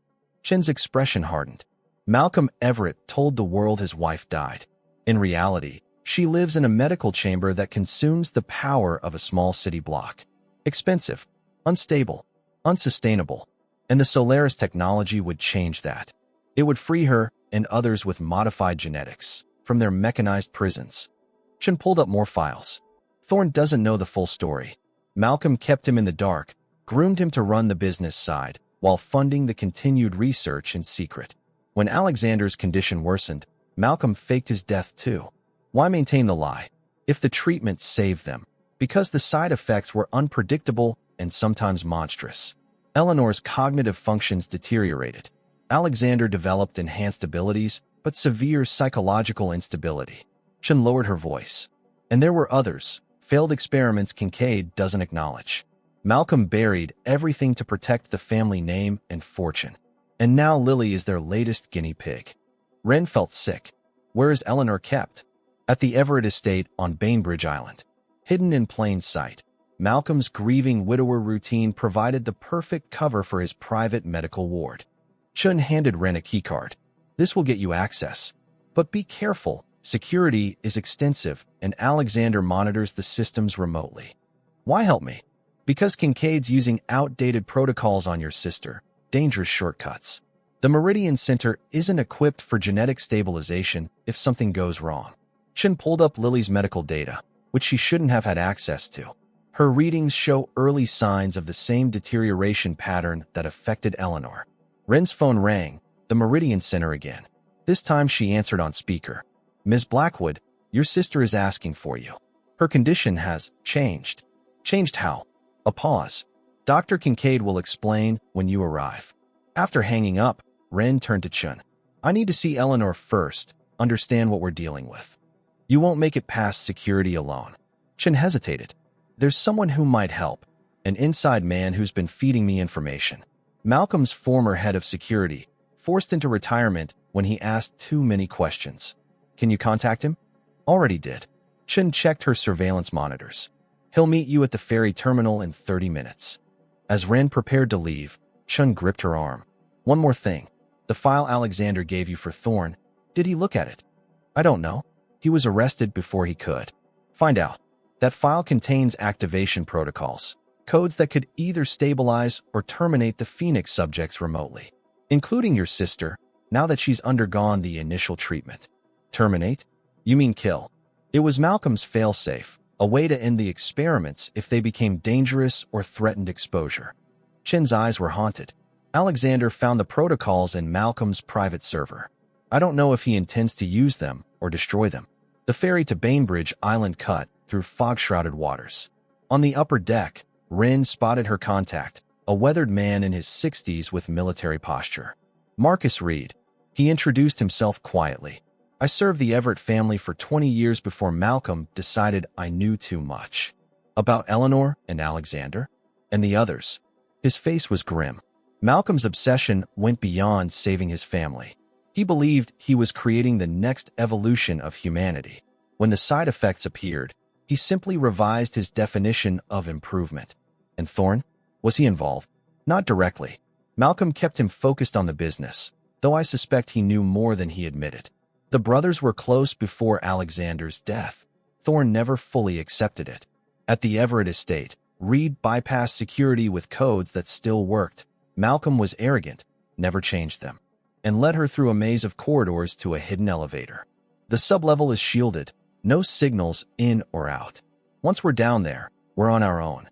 Chin's expression hardened. Malcolm Everett told the world his wife died. In reality, she lives in a medical chamber that consumes the power of a small city block. Expensive, unstable, unsustainable. And the Solaris technology would change that. It would free her and others with modified genetics from their mechanized prisons. Chin pulled up more files. Thorne doesn't know the full story. Malcolm kept him in the dark, groomed him to run the business side, while funding the continued research in secret. When Alexander's condition worsened, Malcolm faked his death too. Why maintain the lie? If the treatment saved them, because the side effects were unpredictable and sometimes monstrous. Eleanor's cognitive functions deteriorated. Alexander developed enhanced abilities, but severe psychological instability. Chin lowered her voice. And there were others, failed experiments Kincaid doesn't acknowledge. Malcolm buried everything to protect the family name and fortune. And now Lily is their latest guinea pig. Ren felt sick. Where is Eleanor kept? At the Everett estate on Bainbridge Island. Hidden in plain sight, Malcolm's grieving widower routine provided the perfect cover for his private medical ward. Chun handed Ren a keycard. This will get you access. But be careful, security is extensive and Alexander monitors the systems remotely. Why help me? Because Kincaid's using outdated protocols on your sister, dangerous shortcuts. The Meridian Center isn't equipped for genetic stabilization if something goes wrong. Chin pulled up Lily's medical data, which she shouldn't have had access to. Her readings show early signs of the same deterioration pattern that affected Eleanor. Ren's phone rang, the Meridian Center again. This time she answered on speaker. Ms. Blackwood, your sister is asking for you. Her condition has changed. Changed how? A pause. Dr. Kincaid will explain when you arrive. After hanging up, Ren turned to Chun. I need to see Eleanor first, understand what we're dealing with. You won't make it past security alone. Chun hesitated. There's someone who might help, an inside man who's been feeding me information. Malcolm's former head of security, forced into retirement when he asked too many questions. Can you contact him? Already did. Chun checked her surveillance monitors. He'll meet you at the ferry terminal in 30 minutes. As Ren prepared to leave, Chun gripped her arm. One more thing. The file Alexander gave you for Thorn, did he look at it? I don't know. He was arrested before he could. Find out. That file contains activation protocols, codes that could either stabilize or terminate the Phoenix subjects remotely, including your sister, now that she's undergone the initial treatment. Terminate? You mean kill. It was Malcolm's failsafe, a way to end the experiments if they became dangerous or threatened exposure. Chin's eyes were haunted. Alexander found the protocols in Malcolm's private server. I don't know if he intends to use them or destroy them. The ferry to Bainbridge Island cut through fog-shrouded waters. On the upper deck, Ren spotted her contact, a weathered man in his 60s with military posture. Marcus Reed. He introduced himself quietly. I served the Everett family for 20 years before Malcolm decided I knew too much. About Eleanor and Alexander? And the others. His face was grim. Malcolm's obsession went beyond saving his family. He believed he was creating the next evolution of humanity. When the side effects appeared, he simply revised his definition of improvement. And Thorn? Was he involved? Not directly. Malcolm kept him focused on the business, though I suspect he knew more than he admitted. The brothers were close before Alexander's death. Thorn never fully accepted it. At the Everett estate, Reed bypassed security with codes that still worked. Malcolm was arrogant, never changed them, and led her through a maze of corridors to a hidden elevator. The sublevel is shielded, no signals in or out. Once we're down there, we're on our own.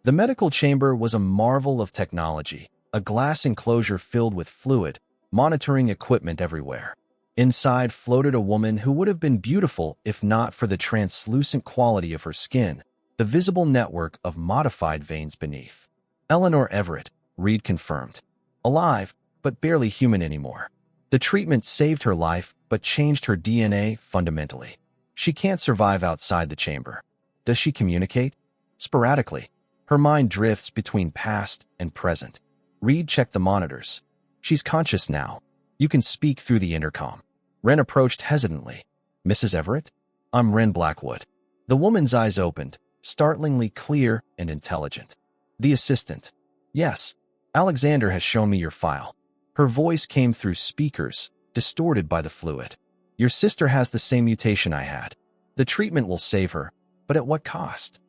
The medical chamber was a marvel of technology, a glass enclosure filled with fluid, monitoring equipment everywhere. Inside floated a woman who would have been beautiful if not for the translucent quality of her skin, the visible network of modified veins beneath. Eleanor Everett, Reed confirmed. Alive, but barely human anymore. The treatment saved her life, but changed her DNA fundamentally. She can't survive outside the chamber. Does she communicate? Sporadically. Her mind drifts between past and present. Reed checked the monitors. She's conscious now. You can speak through the intercom. Wren approached hesitantly. Mrs. Everett? I'm Wren Blackwood. The woman's eyes opened, startlingly clear and intelligent. The assistant. Yes. Alexander has shown me your file. Her voice came through speakers, distorted by the fluid. Your sister has the same mutation I had. The treatment will save her, but at what cost?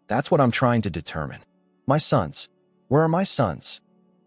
That's what I'm trying to determine. My sons. Where are my sons?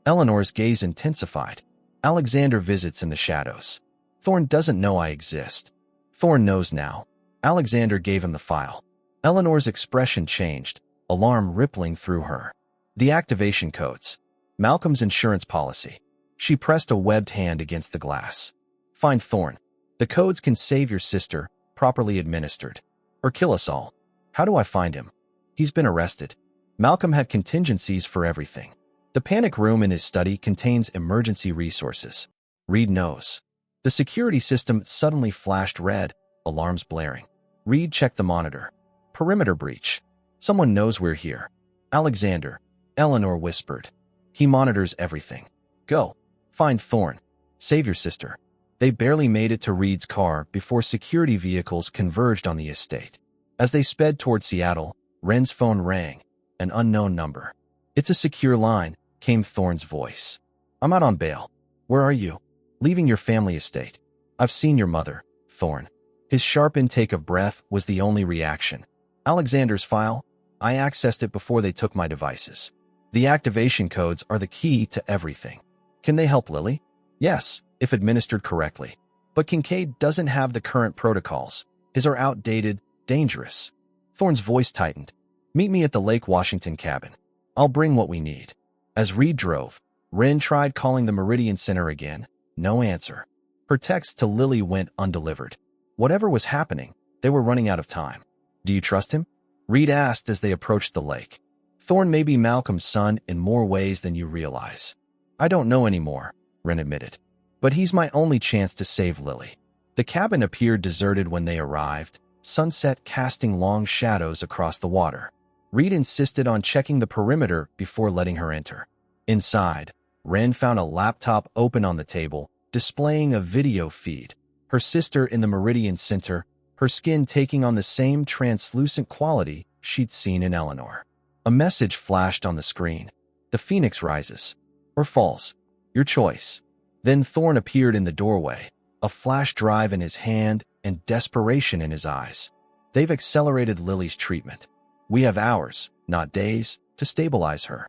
Eleanor's gaze intensified. Alexander visits in the shadows. Thorn doesn't know I exist. Thorn knows now. Alexander gave him the file. Eleanor's expression changed, alarm rippling through her. The activation codes. Malcolm's insurance policy. She pressed a webbed hand against the glass. Find Thorn. The codes can save your sister, properly administered. Or kill us all. How do I find him? He's been arrested. Malcolm had contingencies for everything. The panic room in his study contains emergency resources. Reed knows. The security system suddenly flashed red, alarms blaring. Reed checked the monitor. Perimeter breach. Someone knows we're here. Alexander. Eleanor whispered. He monitors everything. Go. Find Thorn. Save your sister. They barely made it to Reed's car before security vehicles converged on the estate. As they sped toward Seattle, Wren's phone rang. An unknown number. It's a secure line, came Thorn's voice. I'm out on bail. Where are you? Leaving your family estate. I've seen your mother, Thorn. His sharp intake of breath was the only reaction. Alexander's file? I accessed it before they took my devices. The activation codes are the key to everything. Can they help Lily? Yes, if administered correctly. But Kincaid doesn't have the current protocols. His are outdated, dangerous. Thorn's voice tightened. Meet me at the Lake Washington cabin. I'll bring what we need. As Reed drove, Wren tried calling the Meridian Center again. No answer. Her text to Lily went undelivered. Whatever was happening, they were running out of time. Do you trust him? Reed asked as they approached the lake. Thorn may be Malcolm's son in more ways than you realize. I don't know anymore, Wren admitted. But he's my only chance to save Lily. The cabin appeared deserted when they arrived, sunset casting long shadows across the water. Reed insisted on checking the perimeter before letting her enter. Inside, Wren found a laptop open on the table, displaying a video feed. Her sister in the Meridian Center, her skin taking on the same translucent quality she'd seen in Eleanor. A message flashed on the screen. The Phoenix rises. or falls. Your choice." Then Thorne appeared in the doorway, a flash drive in his hand and desperation in his eyes. "They've accelerated Lily's treatment. We have hours, not days, to stabilize her.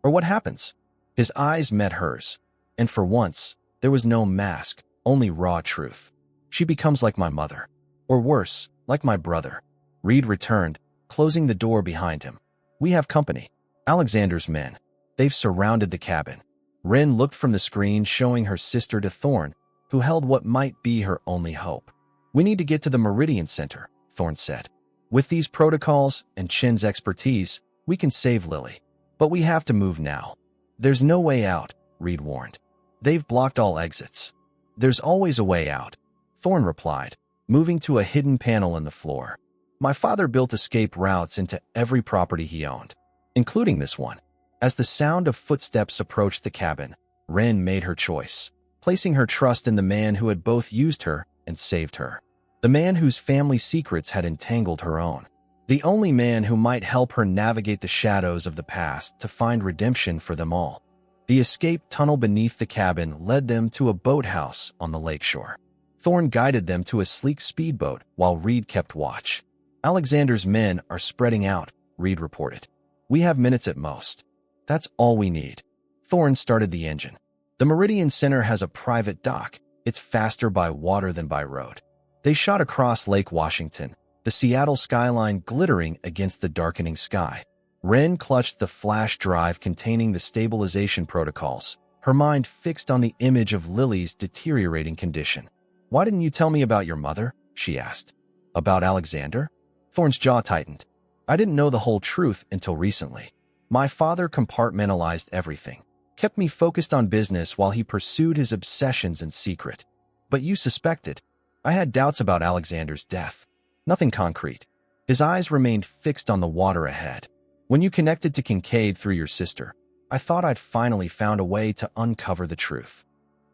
Or what happens?" His eyes met hers, and for once, there was no mask, only raw truth. "She becomes like my mother. Or worse, like my brother." Reed returned, closing the door behind him. "We have company. Alexander's men. They've surrounded the cabin." Ren looked from the screen showing her sister to Thorne, who held what might be her only hope. "We need to get to the Meridian Center," Thorne said. "With these protocols and Chen's expertise, we can save Lily. But we have to move now." "There's no way out," Reed warned. "They've blocked all exits." "There's always a way out," Thorne replied, moving to a hidden panel in the floor. "My father built escape routes into every property he owned, including this one." As the sound of footsteps approached the cabin, Ren made her choice, placing her trust in the man who had both used her and saved her. The man whose family secrets had entangled her own. The only man who might help her navigate the shadows of the past to find redemption for them all. The escape tunnel beneath the cabin led them to a boathouse on the lakeshore. Thorne guided them to a sleek speedboat while Reed kept watch. "Alexander's men are spreading out," Reed reported. "We have minutes at most. That's all we need." Thorne started the engine. "The Meridian Center has a private dock. It's faster by water than by road." They shot across Lake Washington, the Seattle skyline glittering against the darkening sky. Ren clutched the flash drive containing the stabilization protocols, her mind fixed on the image of Lily's deteriorating condition. "Why didn't you tell me about your mother?" she asked. "About Alexander?" Thorne's jaw tightened. "I didn't know the whole truth until recently. My father compartmentalized everything, kept me focused on business while he pursued his obsessions in secret. But you suspected." "I had doubts about Alexander's death. Nothing concrete." His eyes remained fixed on the water ahead. "When you connected to Kincaid through your sister, I thought I'd finally found a way to uncover the truth."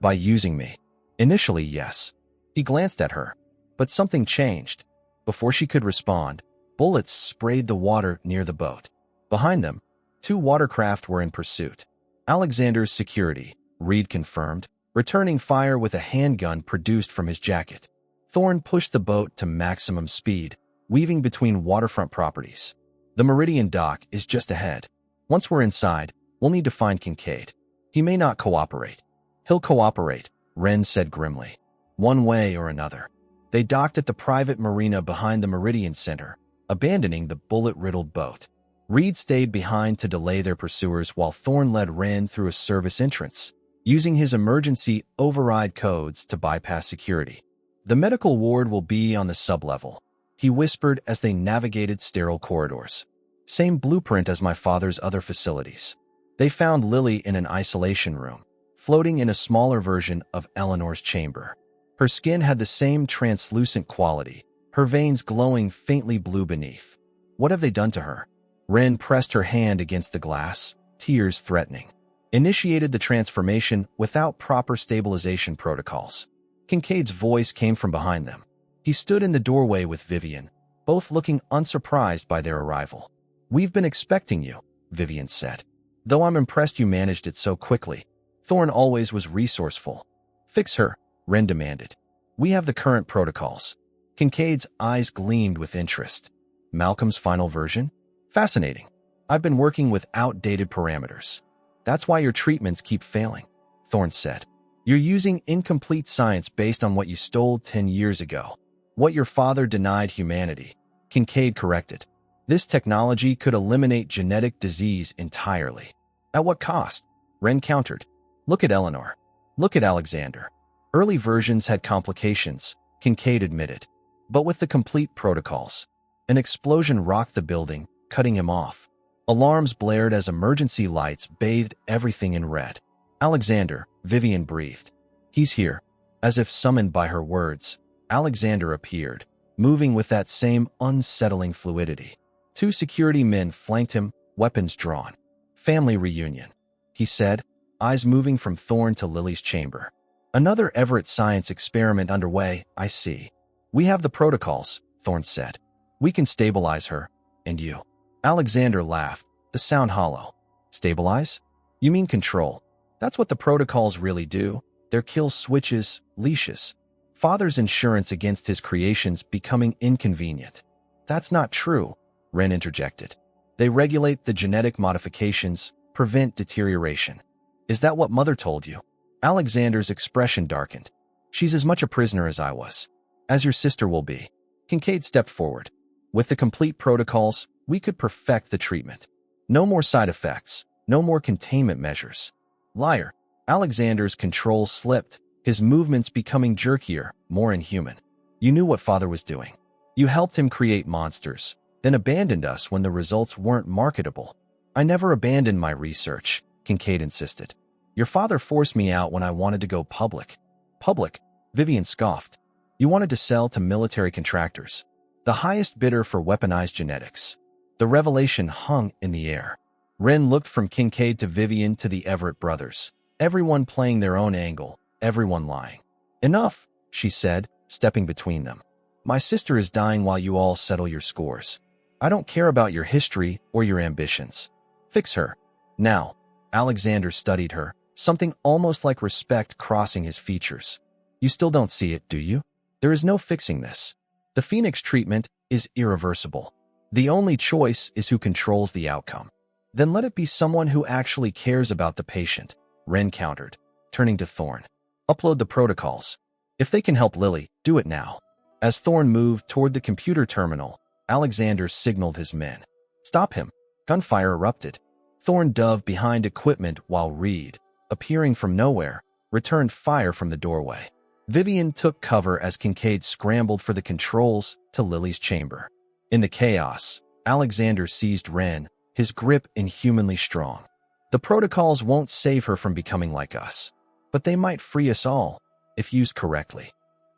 "By using me?" "Initially, yes." He glanced at her, but something changed. Before she could respond, bullets sprayed the water near the boat. Behind them, 2 watercraft were in pursuit. "Alexander's security," Reed confirmed, returning fire with a handgun produced from his jacket. Thorne pushed the boat to maximum speed, weaving between waterfront properties. "The Meridian dock is just ahead. Once we're inside, we'll need to find Kincaid. He may not cooperate." "He'll cooperate," Ren said grimly. "One way or another." They docked at the private marina behind the Meridian Center, abandoning the bullet-riddled boat. Reed stayed behind to delay their pursuers while Thorne led Ren through a service entrance, using his emergency override codes to bypass security. "The medical ward will be on the sublevel," he whispered as they navigated sterile corridors. "Same blueprint as my father's other facilities." They found Lily in an isolation room, floating in a smaller version of Eleanor's chamber. Her skin had the same translucent quality, her veins glowing faintly blue beneath. "What have they done to her?" Ren pressed her hand against the glass, tears threatening. "Initiated the transformation without proper stabilization protocols." Kincaid's voice came from behind them. He stood in the doorway with Vivian, both looking unsurprised by their arrival. "We've been expecting you," Vivian said. "Though I'm impressed you managed it so quickly." Thorne always was resourceful. "Fix her," Ren demanded. "We have the current protocols." Kincaid's eyes gleamed with interest. "Malcolm's final version? Fascinating. I've been working with outdated parameters." "That's why your treatments keep failing," Thorne said. "You're using incomplete science based on what you stole 10 years ago. What your father denied humanity," Kincaid corrected. "This technology could eliminate genetic disease entirely." "At what cost?" Ren countered. "Look at Eleanor. Look at Alexander." "Early versions had complications," Kincaid admitted. "But with the complete protocols." An explosion rocked the building, cutting him off. Alarms blared as emergency lights bathed everything in red. "Alexander," Vivian breathed. "He's here." As if summoned by her words, Alexander appeared, moving with that same unsettling fluidity. 2 security men flanked him, weapons drawn. "Family reunion," he said, eyes moving from Thorne to Lily's chamber. "Another Everett science experiment underway, I see." "We have the protocols," Thorne said. "We can stabilize her, and you." Alexander laughed, the sound hollow. "Stabilize? You mean control?" That's what the protocols really do. They're kill switches, leashes. Father's insurance against his creations becoming inconvenient. That's not true, Ren interjected. They regulate the genetic modifications, prevent deterioration. Is that what Mother told you? Alexander's expression darkened. She's as much a prisoner as I was. As your sister will be. Kincaid stepped forward. With the complete protocols, we could perfect the treatment. No more side effects. No more containment measures. Liar. Alexander's control slipped, his movements becoming jerkier, more inhuman. You knew what Father was doing. You helped him create monsters, then abandoned us when the results weren't marketable. I never abandoned my research, Kincaid insisted. Your father forced me out when I wanted to go public. Public? Vivian scoffed. You wanted to sell to military contractors, the highest bidder for weaponized genetics. The revelation hung in the air. Ren looked from Kincaid to Vivian to the Everett brothers. Everyone playing their own angle, everyone lying. Enough, she said, stepping between them. My sister is dying while you all settle your scores. I don't care about your history or your ambitions. Fix her. Now. Alexander studied her, something almost like respect crossing his features. You still don't see it, do you? There is no fixing this. The Phoenix treatment is irreversible. The only choice is who controls the outcome. Then let it be someone who actually cares about the patient, Ren countered, turning to Thorn. Upload the protocols. If they can help Lily, do it now. As Thorn moved toward the computer terminal, Alexander signaled his men. Stop him. Gunfire erupted. Thorn dove behind equipment while Reed, appearing from nowhere, returned fire from the doorway. Vivian took cover as Kincaid scrambled for the controls to Lily's chamber. In the chaos, Alexander seized Ren, his grip inhumanly strong. The protocols won't save her from becoming like us, but they might free us all, if used correctly.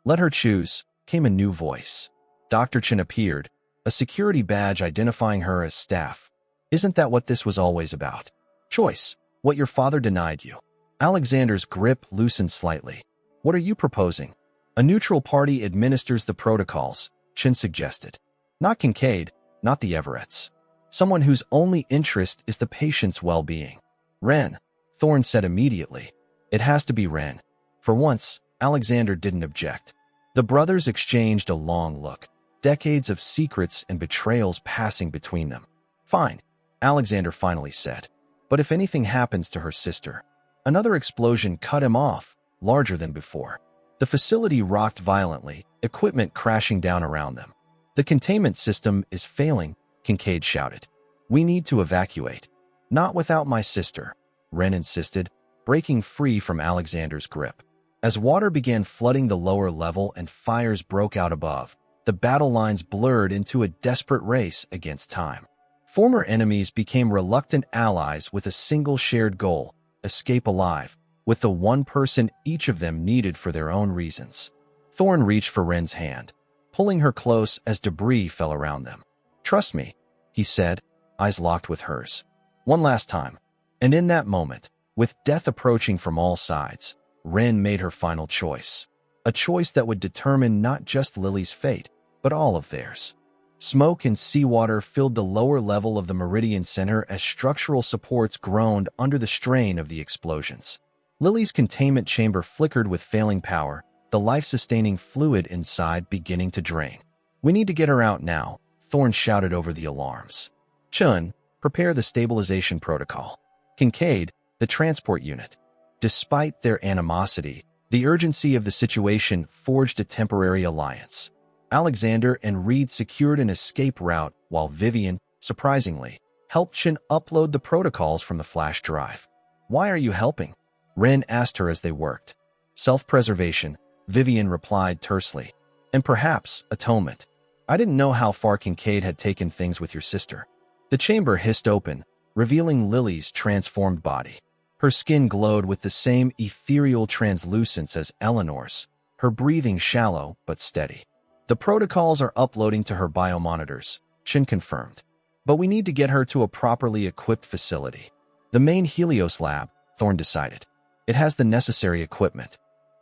Let her choose, came a new voice. Dr. Chen appeared, a security badge identifying her as staff. Isn't that what this was always about? Choice, what your father denied you. Alexander's grip loosened slightly. What are you proposing? A neutral party administers the protocols, Chen suggested. Not Kincaid, not the Everetts. Someone whose only interest is the patient's well-being. Ren, Thorn said immediately. It has to be Ren. For once, Alexander didn't object. The brothers exchanged a long look, decades of secrets and betrayals passing between them. Fine, Alexander finally said. But if anything happens to her sister, another explosion cut him off, larger than before. The facility rocked violently, equipment crashing down around them. The containment system is failing, Kincaid shouted. We need to evacuate. Not without my sister, Ren insisted, breaking free from Alexander's grip. As water began flooding the lower level and fires broke out above, the battle lines blurred into a desperate race against time. Former enemies became reluctant allies with a single shared goal, escape alive, with the one person each of them needed for their own reasons. Thorn reached for Ren's hand, pulling her close as debris fell around them. Trust me, he said, eyes locked with hers. One last time. And in that moment, with death approaching from all sides, Ren made her final choice. A choice that would determine not just Lily's fate, but all of theirs. Smoke and seawater filled the lower level of the Meridian Center as structural supports groaned under the strain of the explosions. Lily's containment chamber flickered with failing power, the life-sustaining fluid inside beginning to drain. We need to get her out now, Thorn shouted over the alarms. Chun, prepare the stabilization protocol. Kincaid, the transport unit. Despite their animosity, the urgency of the situation forged a temporary alliance. Alexander and Reed secured an escape route while Vivian, surprisingly, helped Chen upload the protocols from the flash drive. Why are you helping? Ren asked her as they worked. Self-preservation, Vivian replied tersely. And perhaps atonement. I didn't know how far Kincaid had taken things with your sister. The chamber hissed open, revealing Lily's transformed body. Her skin glowed with the same ethereal translucence as Eleanor's, her breathing shallow but steady. The protocols are uploading to her biomonitors, Chen confirmed. But we need to get her to a properly equipped facility. The main Helios lab, Thorn decided. It has the necessary equipment.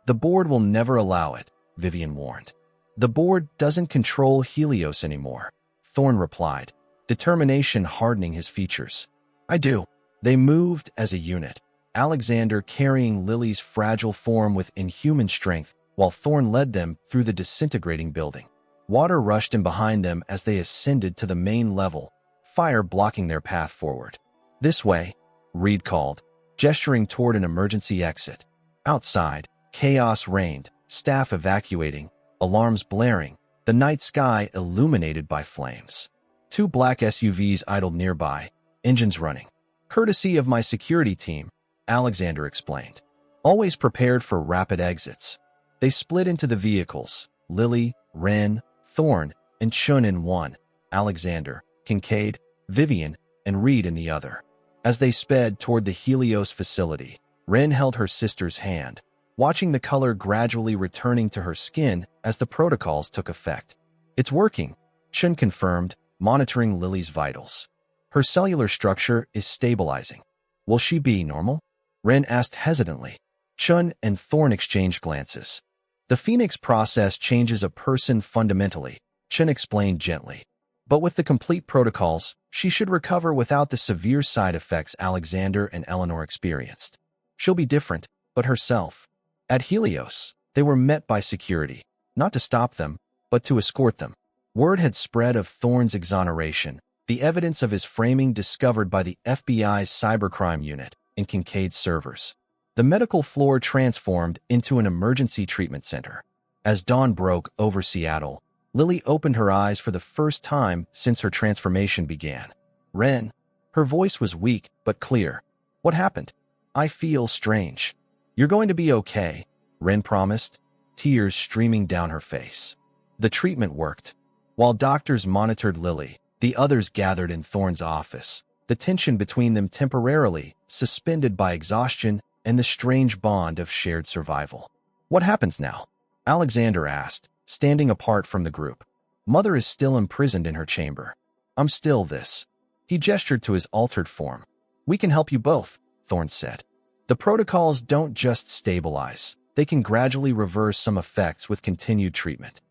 The board will never allow it, Vivian warned. The board doesn't control Helios anymore, Thorn replied, determination hardening his features. I do. They moved as a unit. Alexander carrying Lily's fragile form with inhuman strength, while Thorn led them through the disintegrating building. Water rushed in behind them as they ascended to the main level, fire blocking their path forward. "This way," Reed called, gesturing toward an emergency exit. Outside, chaos reigned, staff evacuating, alarms blaring, the night sky illuminated by flames. Two black SUVs idled nearby, engines running. "Courtesy of my security team," Alexander explained. "Always prepared for rapid exits." They split into the vehicles, Lily, Ren, Thorn, and Chun in one, Alexander, Kincaid, Vivian, and Reed in the other. As they sped toward the Helios facility, Ren held her sister's hand, watching the color gradually returning to her skin as the protocols took effect. "It's working," Chun confirmed, monitoring Lily's vitals. "Her cellular structure is stabilizing." "Will she be normal?" Ren asked hesitantly. Chun and Thorn exchanged glances. "The Phoenix process changes a person fundamentally," Chun explained gently. "But with the complete protocols, she should recover without the severe side effects Alexander and Eleanor experienced. She'll be different, but herself." At Helios, they were met by security, not to stop them, but to escort them. Word had spread of Thorn's exoneration, the evidence of his framing discovered by the FBI's cybercrime unit in Kincaid's servers. The medical floor transformed into an emergency treatment center. As dawn broke over Seattle, Lily opened her eyes for the first time since her transformation began. "Ren." Her voice was weak but clear. "What happened?" "I feel strange." "You're going to be okay," Ren promised, tears streaming down her face. The treatment worked. While doctors monitored Lily, the others gathered in Thorn's office, the tension between them temporarily suspended by exhaustion and the strange bond of shared survival. "What happens now?" Alexander asked, standing apart from the group. "Mother is still imprisoned in her chamber. I'm still this." He gestured to his altered form. "We can help you both," Thorn said. "The protocols don't just stabilize. They can gradually reverse some effects with continued treatment."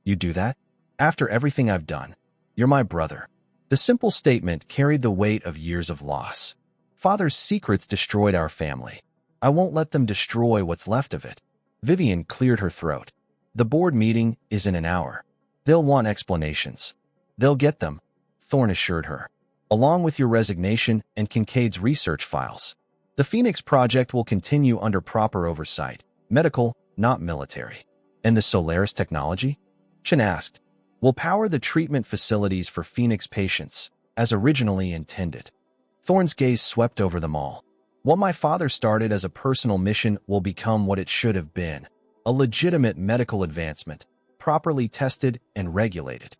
"You do that?" "After everything I've done. You're my brother." The simple statement carried the weight of years of loss. "Father's secrets destroyed our family. I won't let them destroy what's left of it." Vivian cleared her throat. "The board meeting is in an hour. They'll want explanations." "They'll get them," Thorn assured her, "along with your resignation and Kincaid's research files. The Phoenix Project will continue under proper oversight, medical, not military." "And the Solaris technology?" Chen asked. "Will power the treatment facilities for Phoenix patients, as originally intended." Thorn's gaze swept over them all. "What my father started as a personal mission will become what it should have been, a legitimate medical advancement, properly tested and regulated."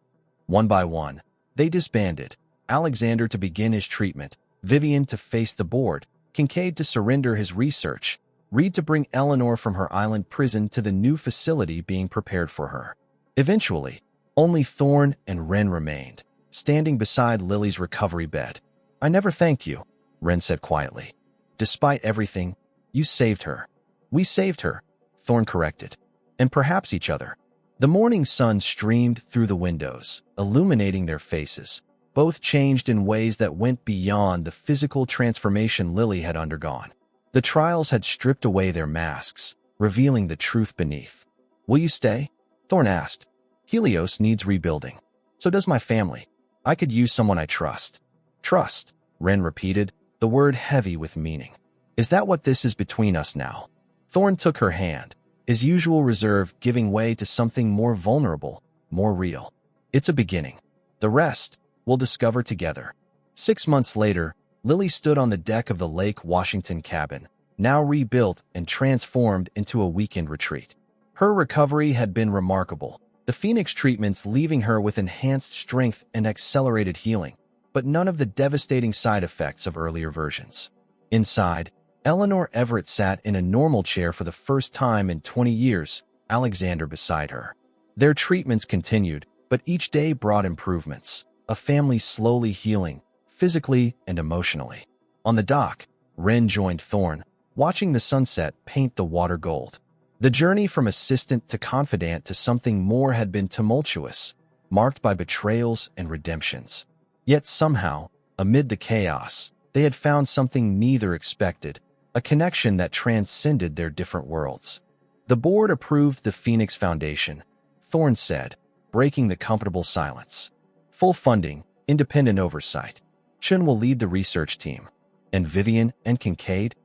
One by one, they disbanded, Alexander to begin his treatment, Vivian to face the board, Kincaid to surrender his research, Reed to bring Eleanor from her island prison to the new facility being prepared for her. Eventually, only Thorn and Ren remained, standing beside Lily's recovery bed. "I never thanked you," Ren said quietly. "Despite everything, you saved her." "We saved her," Thorn corrected. "And perhaps each other." The morning sun streamed through the windows, illuminating their faces. Both changed in ways that went beyond the physical transformation Lily had undergone. The trials had stripped away their masks, revealing the truth beneath. "Will you stay?" Thorn asked. "Helios needs rebuilding. So does my family. I could use someone I trust." "Trust," Ren repeated, the word heavy with meaning. "Is that what this is between us now?" Thorn took her hand, his usual reserve giving way to something more vulnerable, more real. "It's a beginning. The rest, we'll discover together." 6 months later, Lily stood on the deck of the Lake Washington cabin, now rebuilt and transformed into a weekend retreat. Her recovery had been remarkable, the Phoenix treatments leaving her with enhanced strength and accelerated healing, but none of the devastating side effects of earlier versions. Inside, Eleanor Everett sat in a normal chair for the first time in 20 years, Alexander beside her. Their treatments continued, but each day brought improvements, a family slowly healing, physically and emotionally. On the dock, Ren joined Thorn, watching the sunset paint the water gold. The journey from assistant to confidant to something more had been tumultuous, marked by betrayals and redemptions. Yet somehow, amid the chaos, they had found something neither expected: a connection that transcended their different worlds. The board approved the Phoenix Foundation, Thorne said, breaking the comfortable silence. Full funding, independent oversight. Chen will lead the research team. And Vivian and Kincaid?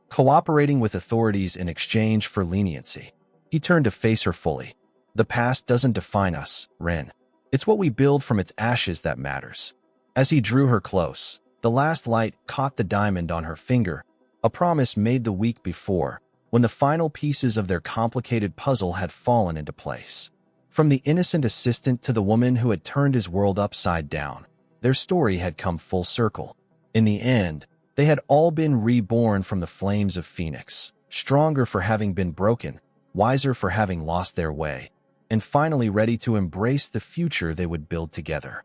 Cooperating with authorities in exchange for leniency. He turned to face her fully. The past doesn't define us, Ren. It's what we build from its ashes that matters. As he drew her close, the last light caught the diamond on her finger, a promise made the week before, when the final pieces of their complicated puzzle had fallen into place. From the innocent assistant to the woman who had turned his world upside down, their story had come full circle. In the end, they had all been reborn from the flames of Phoenix, stronger for having been broken, wiser for having lost their way, and finally ready to embrace the future they would build together.